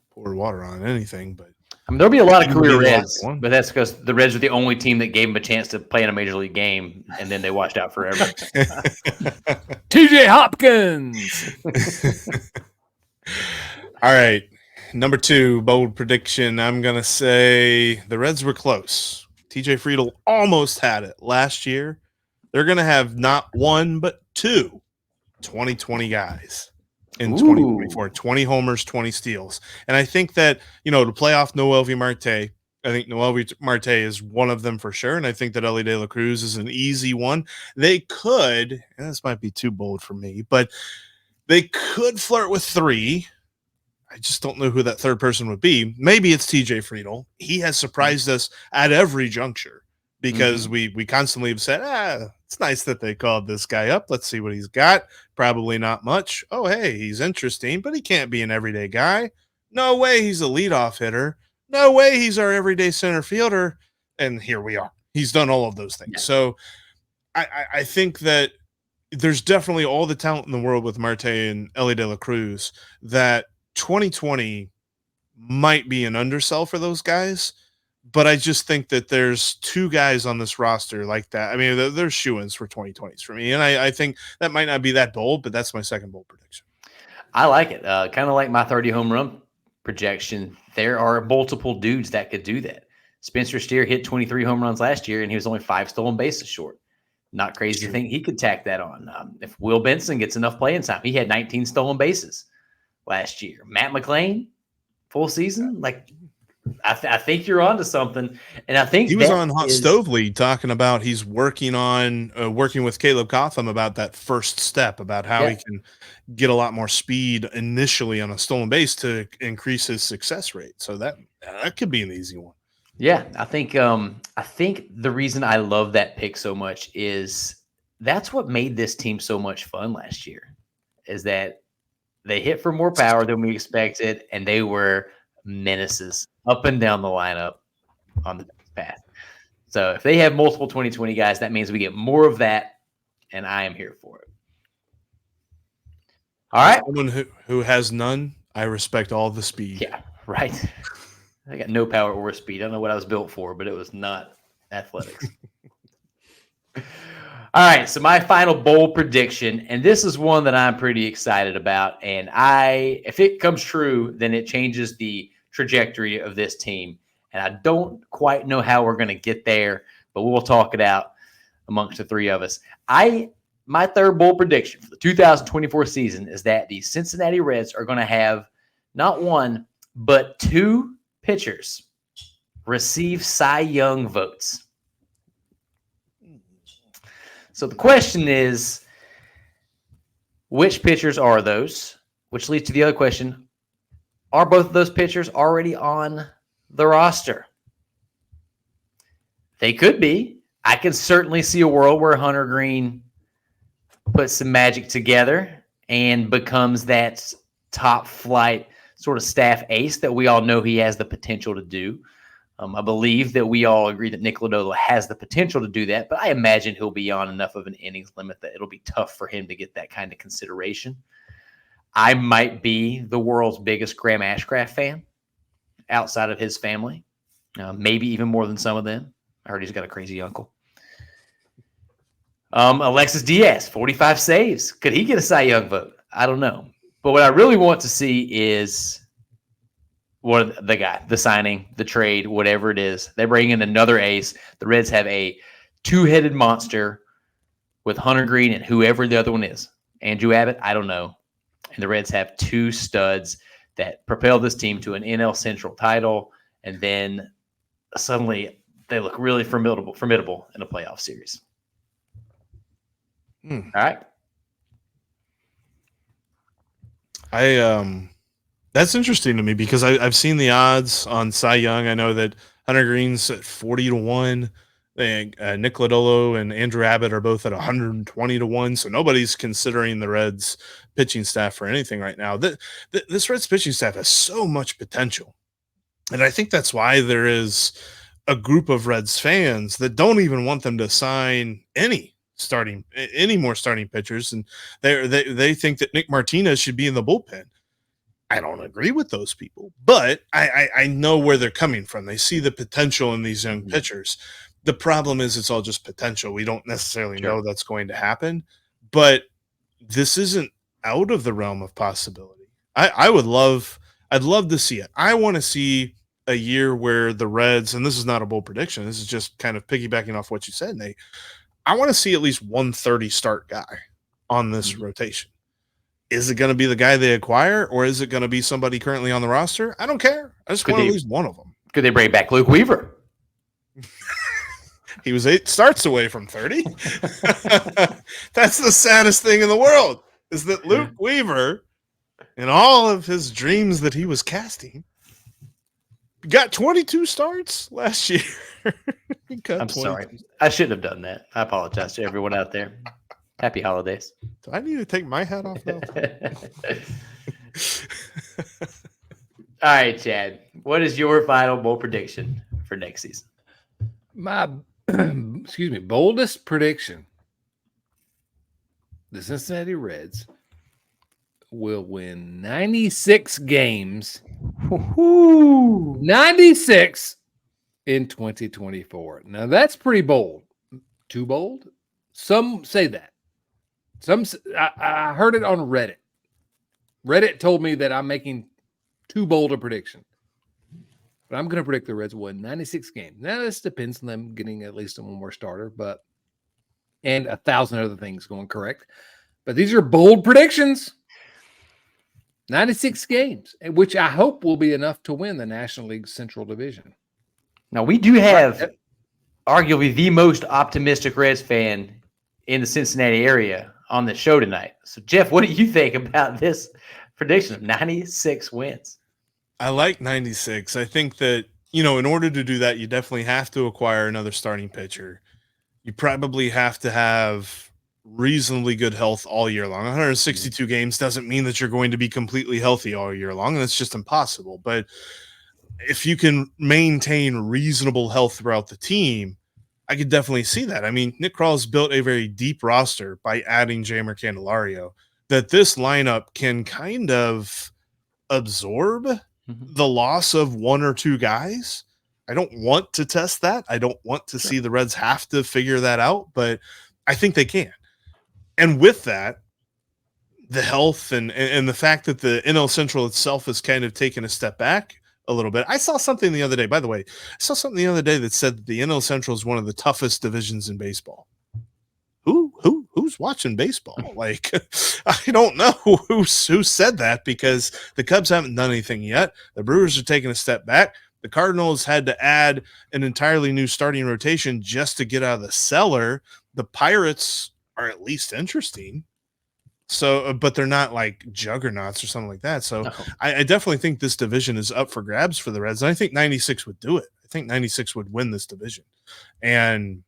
pour water on anything, but there'll be a lot of career Reds, but that's because the Reds are the only team that gave him a chance to play in a major league game, and then they washed out forever. TJ Hopkins. All right. Number 2, bold prediction. I'm going to say the Reds were close. TJ Friedl almost had it last year. They're going to have not 1, but 2 2020 guys. in Ooh. 2024. 20 homers, 20 steals. And I think that, to play off Noelvi Marte, I think Noelvi Marte is one of them for sure. And I think that Ellie De La Cruz is an easy one. They could, and this might be too bold for me, but they could flirt with 3. I just don't know who that third person would be. Maybe it's TJ Friedel. He has surprised us at every juncture because we constantly have said, it's nice that they called this guy up. Let's see what he's got. Probably not much. Oh, hey, he's interesting, but he can't be an everyday guy. No way he's a leadoff hitter. No way he's our everyday center fielder. And here we are. He's done all of those things. Yeah. So I think that there's definitely all the talent in the world with Marte and Ellie De La Cruz that 2020 might be an undersell for those guys, but I just think that there's 2 guys on this roster like that. I mean, they're shoo-ins for 2020s for me, and I think that might not be that bold, but that's my second bold prediction. I like it. Kind of like my 30 home run projection. There are multiple dudes that could do that. Spencer Steer hit 23 home runs last year, and he was only 5 stolen bases short. Not crazy to think he could tack that on. If Will Benson gets enough playing time, he had 19 stolen bases last year. Matt McClain, full season. Like, I think you're onto something. And I think he was on Hot Stove League talking about he's working with Caleb Cotham about that first step, about how he can get a lot more speed initially on a stolen base to increase his success rate. So that could be an easy one. Yeah, I think the reason I love that pick so much is that's what made this team so much fun last year, is that they hit for more power than we expected, and they were menaces up and down the lineup on the path. So if they have multiple 2020 guys, that means we get more of that, and I am here for it. All right. Someone who has none, I respect all the speed. Yeah, right. I got no power or speed. I don't know what I was built for, but it was not athletics. All right, so my final bold prediction, and this is one that I'm pretty excited about, and if it comes true, then it changes the trajectory of this team, and I don't quite know how we're going to get there, but we'll talk it out amongst the 3 of us. My third bold prediction for the 2024 season is that the Cincinnati Reds are going to have not 1, but 2 pitchers receive Cy Young votes. So the question is, which pitchers are those? Which leads to the other question, are both of those pitchers already on the roster? They could be. I can certainly see a world where Hunter Green puts some magic together and becomes that top flight sort of staff ace that we all know he has the potential to do. I believe that we all agree that Nick Lodolo has the potential to do that, but I imagine he'll be on enough of an innings limit that it'll be tough for him to get that kind of consideration. I might be the world's biggest Graham Ashcraft fan outside of his family, maybe even more than some of them. I heard he's got a crazy uncle. Alexis Diaz, 45 saves. Could he get a Cy Young vote? I don't know. But what I really want to see is the signing, the trade, whatever it is. They bring in another ace. The Reds have a 2-headed monster with Hunter Green and whoever the other one is. Andrew Abbott, I don't know. And the Reds have 2 studs that propel this team to an NL Central title, and then suddenly they look really formidable in a playoff series. All right. That's interesting to me because I've seen the odds on Cy Young. I know that Hunter Green's at 40-1. Nick Lodolo and Andrew Abbott are both at 120-1. So nobody's considering the Reds pitching staff for anything right now. This Reds pitching staff has so much potential. And I think that's why there is a group of Reds fans that don't even want them to sign any more starting pitchers. And they think that Nick Martinez should be in the bullpen. I don't agree with those people, but I know where they're coming from. They see the potential in these young pitchers. The problem is it's all just potential. We don't necessarily know that's going to happen, but this isn't out of the realm of possibility. I'd love to see it. I want to see a year where the Reds, and this is not a bold prediction, this is just kind of piggybacking off what you said, Nate. I want to see at least 130 start guy on this rotation. Is it going to be the guy they acquire, or is it going to be somebody currently on the roster? I don't care. I just want at least one of them. Could they bring back Luke Weaver? He was 8 starts away from 30. That's the saddest thing in the world, is that Luke Weaver, in all of his dreams that he was casting, got 22 starts last year. I'm sorry. I shouldn't have done that. I apologize to everyone out there. Happy holidays. Do I need to take my hat off now? All right, Chad. What is your final bold prediction for next season? My boldest prediction. The Cincinnati Reds will win 96 games. 96 in 2024. Now that's pretty bold. Too bold? Some say that. I heard it on Reddit. Reddit told me that I'm making too bold a prediction. But I'm going to predict the Reds will win 96 games. Now, this depends on them getting at least one more starter, and 1,000 other things going correct. But these are bold predictions. 96 games, which I hope will be enough to win the National League Central Division. Now, we do have arguably the most optimistic Reds fan in the Cincinnati area on the show tonight. So, Jeff, what do you think about this prediction of 96 wins? I like 96. I think that, in order to do that, you definitely have to acquire another starting pitcher. You probably have to have reasonably good health all year long. 162 games doesn't mean that you're going to be completely healthy all year long, and that's just impossible. But if you can maintain reasonable health throughout the team, I could definitely see that. I mean, Nick Kral's built a very deep roster by adding Jeimer Candelario that this lineup can kind of absorb the loss of one or two guys. I don't want to test that. I don't want to see the Reds have to figure that out, but I think they can. And with that, the health and the fact that the NL Central itself has kind of taken a step back a little bit. I saw something the other day, by the way, that said that the NL Central is one of the toughest divisions in baseball. Who's watching baseball? Like, I don't know who said that, because the Cubs haven't done anything yet. The Brewers are taking a step back. The Cardinals had to add an entirely new starting rotation just to get out of the cellar. The Pirates are at least interesting. So, but they're not like juggernauts or something like that. So I definitely think this division is up for grabs for the Reds. And I think 96 would do it. I think 96 would win this division. And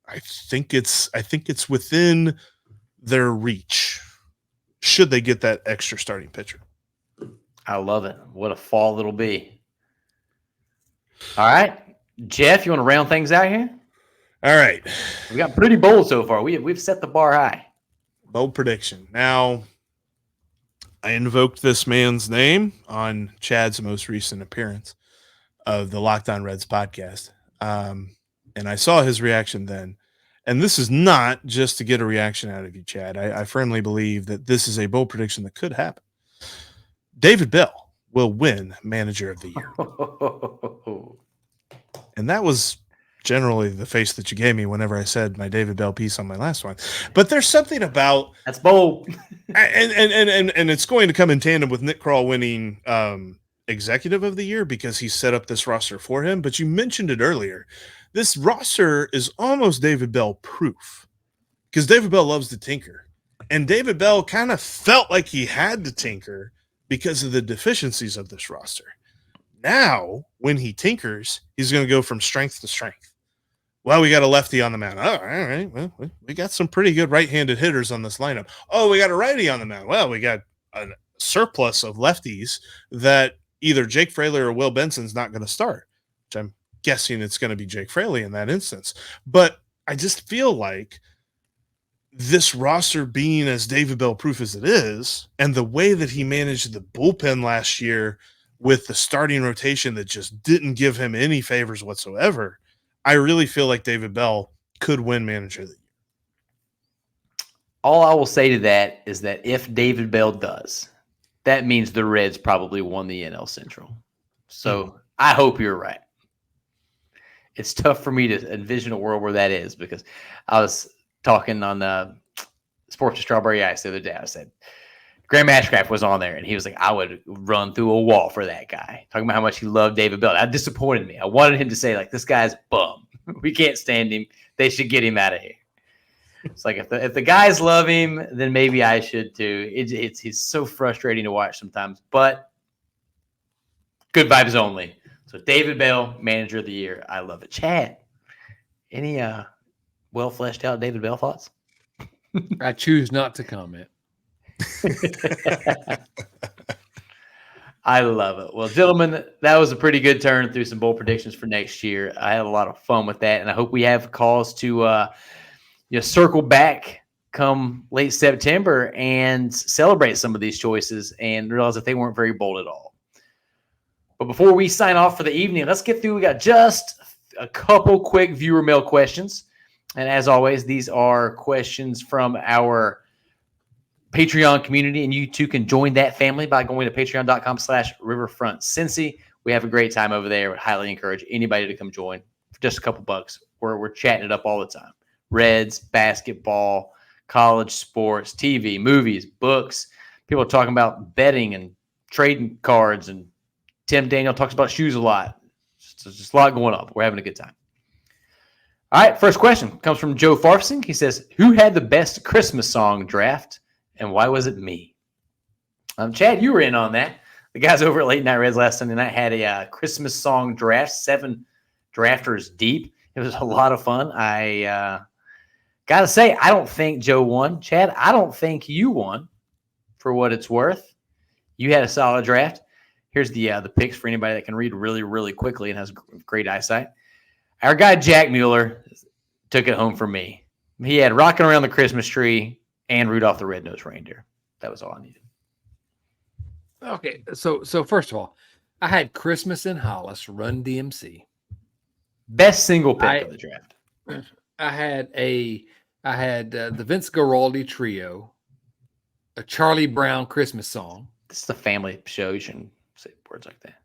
I think it's within their reach should they get that extra starting pitcher. I love it. What a fall it'll be. All right. Jeff, you want to round things out here? All right. We got pretty bold so far. We've set the bar high. Bold prediction. Now, I invoked this man's name on Chad's most recent appearance of the Locked On Reds podcast. And I saw his reaction then. And this is not just to get a reaction out of you, Chad. I firmly believe that this is a bold prediction that could happen. David Bell will win Manager of the Year. And that was generally the face that you gave me whenever I said my David Bell piece on my last one. But there's something about that's bold. and it's going to come in tandem with Nick Krall winning Executive of the Year, because he set up this roster for him. But you mentioned it earlier. This roster is almost David Bell proof, because David Bell loves to tinker. And David Bell kind of felt like he had to tinker because of the deficiencies of this roster. Now, when he tinkers, he's going to go from strength to strength. Well, we got a lefty on the mound. Oh, all right. Well, we got some pretty good right-handed hitters on this lineup. Oh, we got a righty on the mound. Well, we got a surplus of lefties that either Jake Fraley or Will Benson's not going to start, which I'm guessing it's going to be Jake Fraley in that instance. But I just feel like this roster being as David Bell proof as it is, and the way that he managed the bullpen last year with the starting rotation that just didn't give him any favors whatsoever, I really feel like David Bell could win Manager of the Year. All I will say to that is that if David Bell does, that means the Reds probably won the NL Central. So I hope you're right. It's tough for me to envision a world where that is, because I was talking on Sports with Strawberry Ice the other day. I said, Graham Ashcraft was on there, and he was like, I would run through a wall for that guy. Talking about how much he loved David Bell. That disappointed me. I wanted him to say, like, this guy's bum. We can't stand him. They should get him out of here. It's like, if the guys love him, then maybe I should too. He's so frustrating to watch sometimes, but good vibes only. So David Bell, Manager of the Year. I love it. Chad, any well fleshed out David Bell thoughts? I choose not to comment. I love it. Well, gentlemen, that was a pretty good turn through some bold predictions for next year. I had a lot of fun with that, and I hope we have cause to circle back come late September and celebrate some of these choices and realize that they weren't very bold at all. But before we sign off for the evening, let's get through. We got just a couple quick viewer mail questions. And as always, these are questions from our Patreon community, and you too can join that family by going to patreon.com/riverfrontcincy. We have a great time over there. Would highly encourage anybody to come join for just a couple bucks. We're chatting it up all the time. Reds, basketball, college sports, TV, movies, books. People are talking about betting and trading cards, and Tim Daniel talks about shoes a lot. Just a lot going on. We're having a good time. All right, first question comes from Joe Farfsing. He says, who had the best Christmas song draft, and why was it me? Chad, you were in on that. The guys over at Late Night Reds last Sunday night had a Christmas song draft, 7 drafters deep. It was a lot of fun. I got to say, I don't think Joe won. Chad, I don't think you won, for what it's worth. You had a solid draft. Here's the picks for anybody that can read really, really quickly and has great eyesight. Our guy, Jack Mueller, took it home for me. He had Rocking Around the Christmas Tree and Rudolph the Red-Nosed Reindeer. That was all I needed. Okay, so first of all, I had Christmas in Hollis, Run DMC. Best single pick of the draft. I had the Vince Guaraldi Trio, a Charlie Brown Christmas song. This is a family show. You shouldn't say words like that.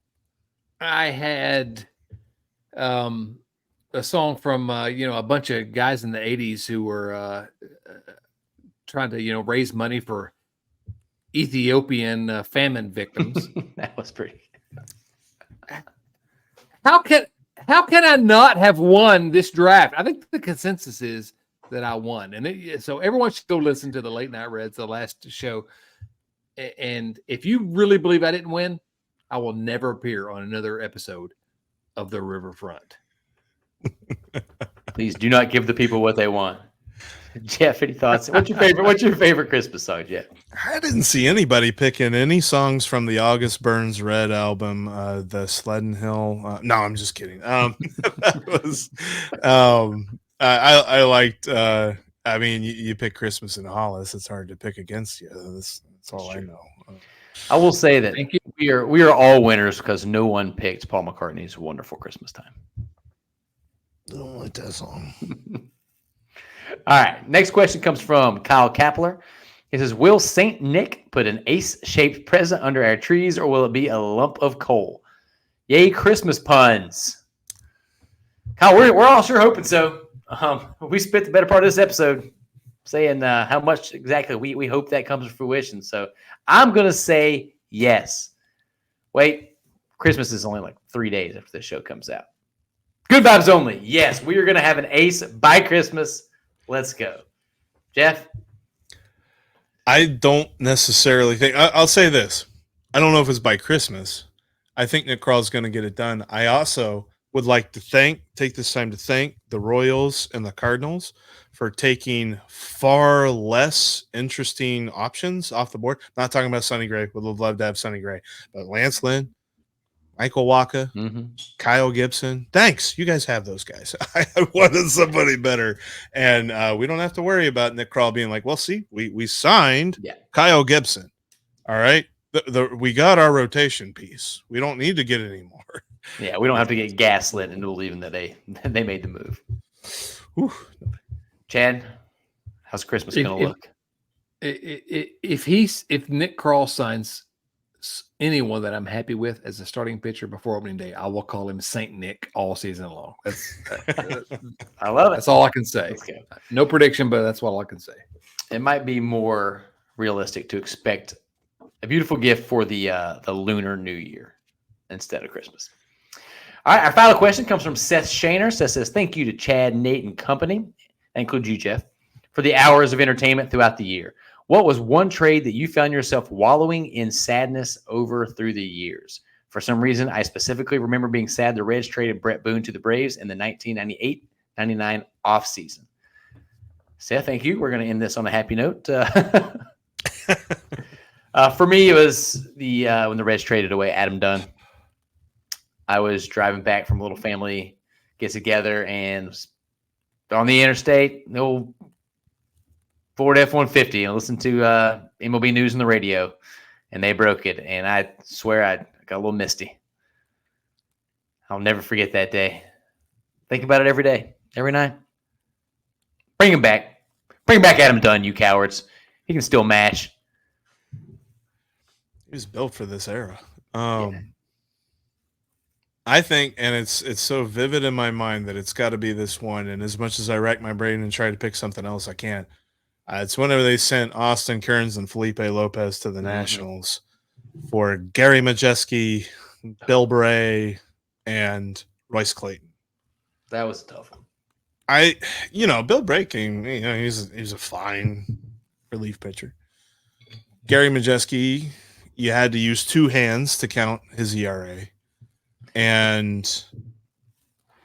I had a song from a bunch of guys in the 80s who were trying to raise money for Ethiopian famine victims. That was pretty good. How can I not have won this draft? I think the consensus is that I won, and so everyone should go listen to the Late Night Reds, the last show. And if you really believe I didn't win, I will never appear on another episode of the Riverfront. Please do not give the people what they want. Jeff, any thoughts? What's your favorite Christmas song, Jeff? I didn't see anybody picking any songs from the August Burns Red album, the Sleddon Hill. No, I'm just kidding. That was, I liked. I mean, you pick Christmas in Hollis. It's hard to pick against you. That's all I know. I will say that Thank you. we are all winners because no one picked Paul McCartney's "Wonderful Christmas Time." I don't like that song. All right. Next question comes from Kyle Kapler. He says, will St. Nick put an ace-shaped present under our trees, or will it be a lump of coal? Yay, Christmas puns. Kyle, we're all sure hoping so. We spent the better part of this episode saying how much exactly we hope that comes to fruition. So I'm going to say yes. Wait, Christmas is only like 3 days after this show comes out. Good vibes only. Yes, we are going to have an ace by Christmas. Let's go. Jeff? I don't necessarily think. I'll say this. I don't know if it's by Christmas. I think Nick Krall's going to get it done. I also would like to take this time to thank the Royals and the Cardinals for taking far less interesting options off the board. Not talking about Sonny Gray. Would love to have Sonny Gray. But Lance Lynn, Michael Waka, Kyle Gibson. Thanks. You guys have those guys. I wanted somebody better. And we don't have to worry about Nick Krall being like, well, see, we signed Kyle Gibson. All right. We got our rotation piece. We don't need to get any more. Yeah, we don't have to get gaslit into believing that they made the move. Whew. Chad, how's Christmas going to look? If Nick Krall signs anyone that I'm happy with as a starting pitcher before opening day, I will call him Saint Nick all season long. I love it. That's all I can say. No prediction, but that's all I can say. It might be more realistic to expect A beautiful gift for the Lunar New Year instead of Christmas. All right, our final question comes from Seth Shaner. Seth says, thank you to Chad, Nate, and company, that includes you, Jeff, for the hours of entertainment throughout the year. What was one trade that you found yourself wallowing in sadness over through the years? For some reason, I specifically remember being sad the Reds traded Brett Boone to the Braves in the 1998-99 offseason. Seth, thank you. We're going to end this on a happy note. For me, it was when the Reds traded away Adam Dunn. I was driving back from a little family get together and on the interstate, the old Ford F-150, and listened to MLB News on the radio, and they broke it. And I swear I got a little misty. I'll never forget that day. Think about it every day, every night. Bring him back. Bring back Adam Dunn, you cowards. He can still match. He was built for this era. Yeah. I think, and it's so vivid in my mind that it's got to be this one. And as much as I rack my brain and try to pick something else, I can't. It's whenever they sent Austin Kearns and Felipe Lopez to the Nationals for Gary Majeski, Bill Bray, and Royce Clayton. That was a tough one. Bill Bray came, he's a fine relief pitcher. Gary Majeski, you had to use two hands to count his ERA. And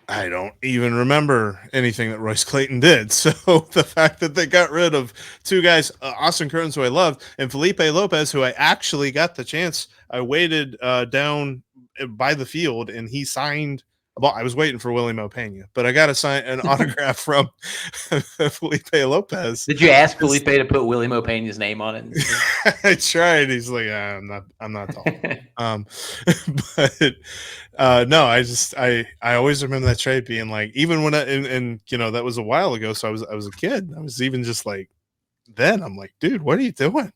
I don't even remember anything that Royce Clayton did. So the fact that they got rid of two guys, Austin Kearns, who I loved, and Felipe Lopez, who I actually got the chance, I waited down by the field, and he signed. Well, I was waiting for Willie Mo Pena, but I got an autograph from Felipe Lopez. Did you ask Felipe to put Willie Mo Pena's name on it? I tried. He's like, I'm not tall. No, I always remember that trade being like, even when that was a while ago. So I was a kid. I was even just like, then I'm like, dude, what are you doing?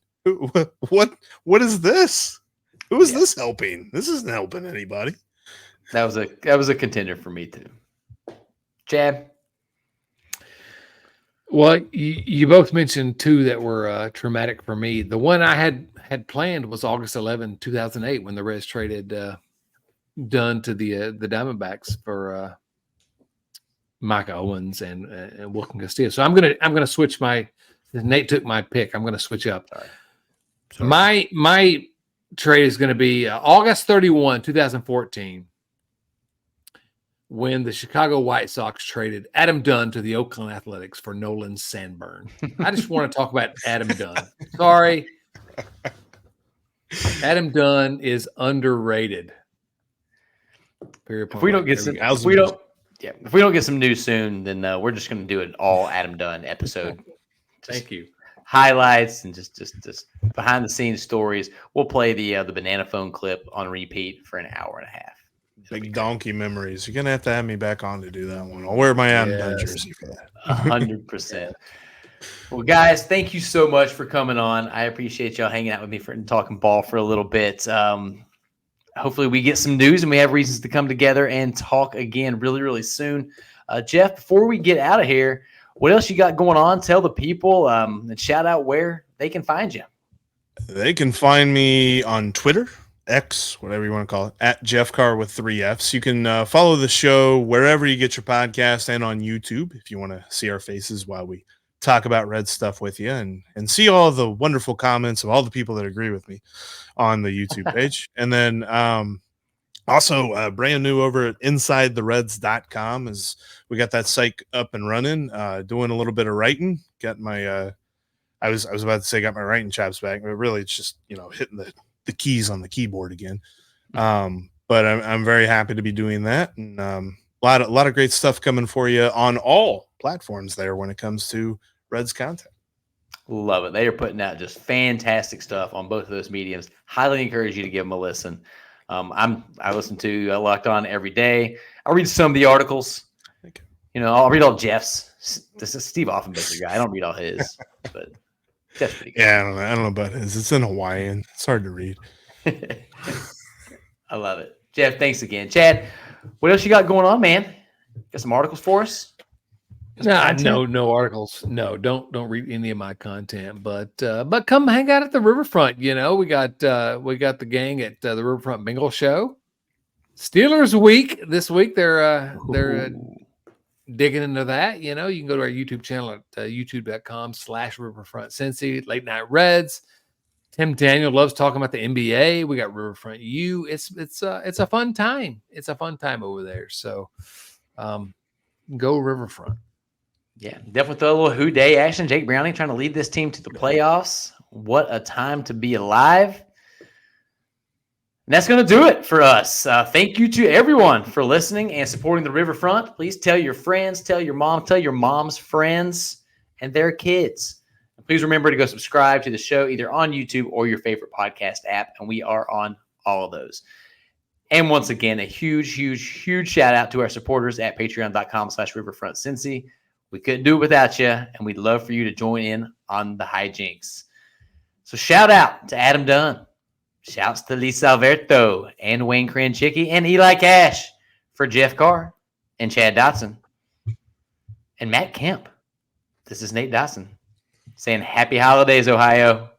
What is this? Who is this helping? This isn't helping anybody. That was a contender for me too. Chad? Well, you both mentioned two that were traumatic for me. The one I had planned was August 11, 2008, when the Reds traded Dunn to the Diamondbacks for Micah Owens and Wilkin Castillo. So I'm gonna switch Nate took my pick. I'm gonna switch up. Sorry. My trade is going to be August 31, 2014. When the Chicago White Sox traded Adam Dunn to the Oakland Athletics for Nolan Sanburn. I just want to talk about Adam Dunn. Sorry. Adam Dunn is underrated. If we don't get some news soon, then we're just going to do an all Adam Dunn episode. Thank you. Highlights and just behind the scenes stories. We'll play the banana phone clip on repeat for an hour and a half. Big donkey memories. You're gonna have to have me back on to do that one. I'll wear my Adam Dunn jersey for that. 100%. Well, guys, thank you so much for coming on. I appreciate y'all hanging out with me and talking ball for a little bit. Hopefully we get some news and we have reasons to come together and talk again really, really soon. Jeff, before we get out of here, what else you got going on? Tell the people and shout out where they can find you. They can find me on Twitter, X, whatever you want to call it, at Jeff Carr with 3 Fs. You can follow the show wherever you get your podcast and on YouTube if you want to see our faces while we talk about Red stuff with you and see all the wonderful comments of all the people that agree with me on the YouTube page. And then also brand new over at InsideTheReds.com is we got that site up and running, doing a little bit of writing. Got my I was about to say got my writing chops back, but really it's just hitting the keys on the keyboard again. But I'm very happy to be doing that, and a lot of great stuff coming for you on all platforms there when it comes to Reds content. Love it. They are putting out just fantastic stuff on both of those mediums. Highly encourage you to give them a listen. I listen to Locked On every day. I read some of the articles. I'll read all Jeff's. This is Steve Offenbaker guy. I don't read all his, but Jeff's pretty good. Yeah, I don't know about his. It's in Hawaiian. It's hard to read. I love it. Jeff, thanks again. Chad, what else you got going on, man? Got some articles for us? No articles. No, don't read any of my content. But come hang out at the riverfront. We got the gang at the Riverfront Bingo Show. Steelers week this week. They're digging into that. You can go to our YouTube channel at youtube.com/riverfrontcincy. Late Night Reds. Tim Daniel loves talking about the NBA. We got Riverfront U. It's a fun time. It's a fun time over there. So, go Riverfront. Yeah, definitely throw a little who day action. Jake Browning trying to lead this team to the playoffs. What a time to be alive. And that's going to do it for us. Thank you to everyone for listening and supporting the Riverfront. Please tell your friends, tell your mom, tell your mom's friends and their kids. And please remember to go subscribe to the show either on YouTube or your favorite podcast app. And we are on all of those. And once again, a huge, huge, huge shout out to our supporters at patreon.com/riverfrontcincy. We couldn't do it without you, and we'd love for you to join in on the hijinks. So shout out to Adam Dunn. Shouts to Lisa Alberto and Wayne Kranchicki and Eli Cash for Jeff Carr and Chad Dotson and Matt Kemp. This is Nate Dotson saying happy holidays, Ohio.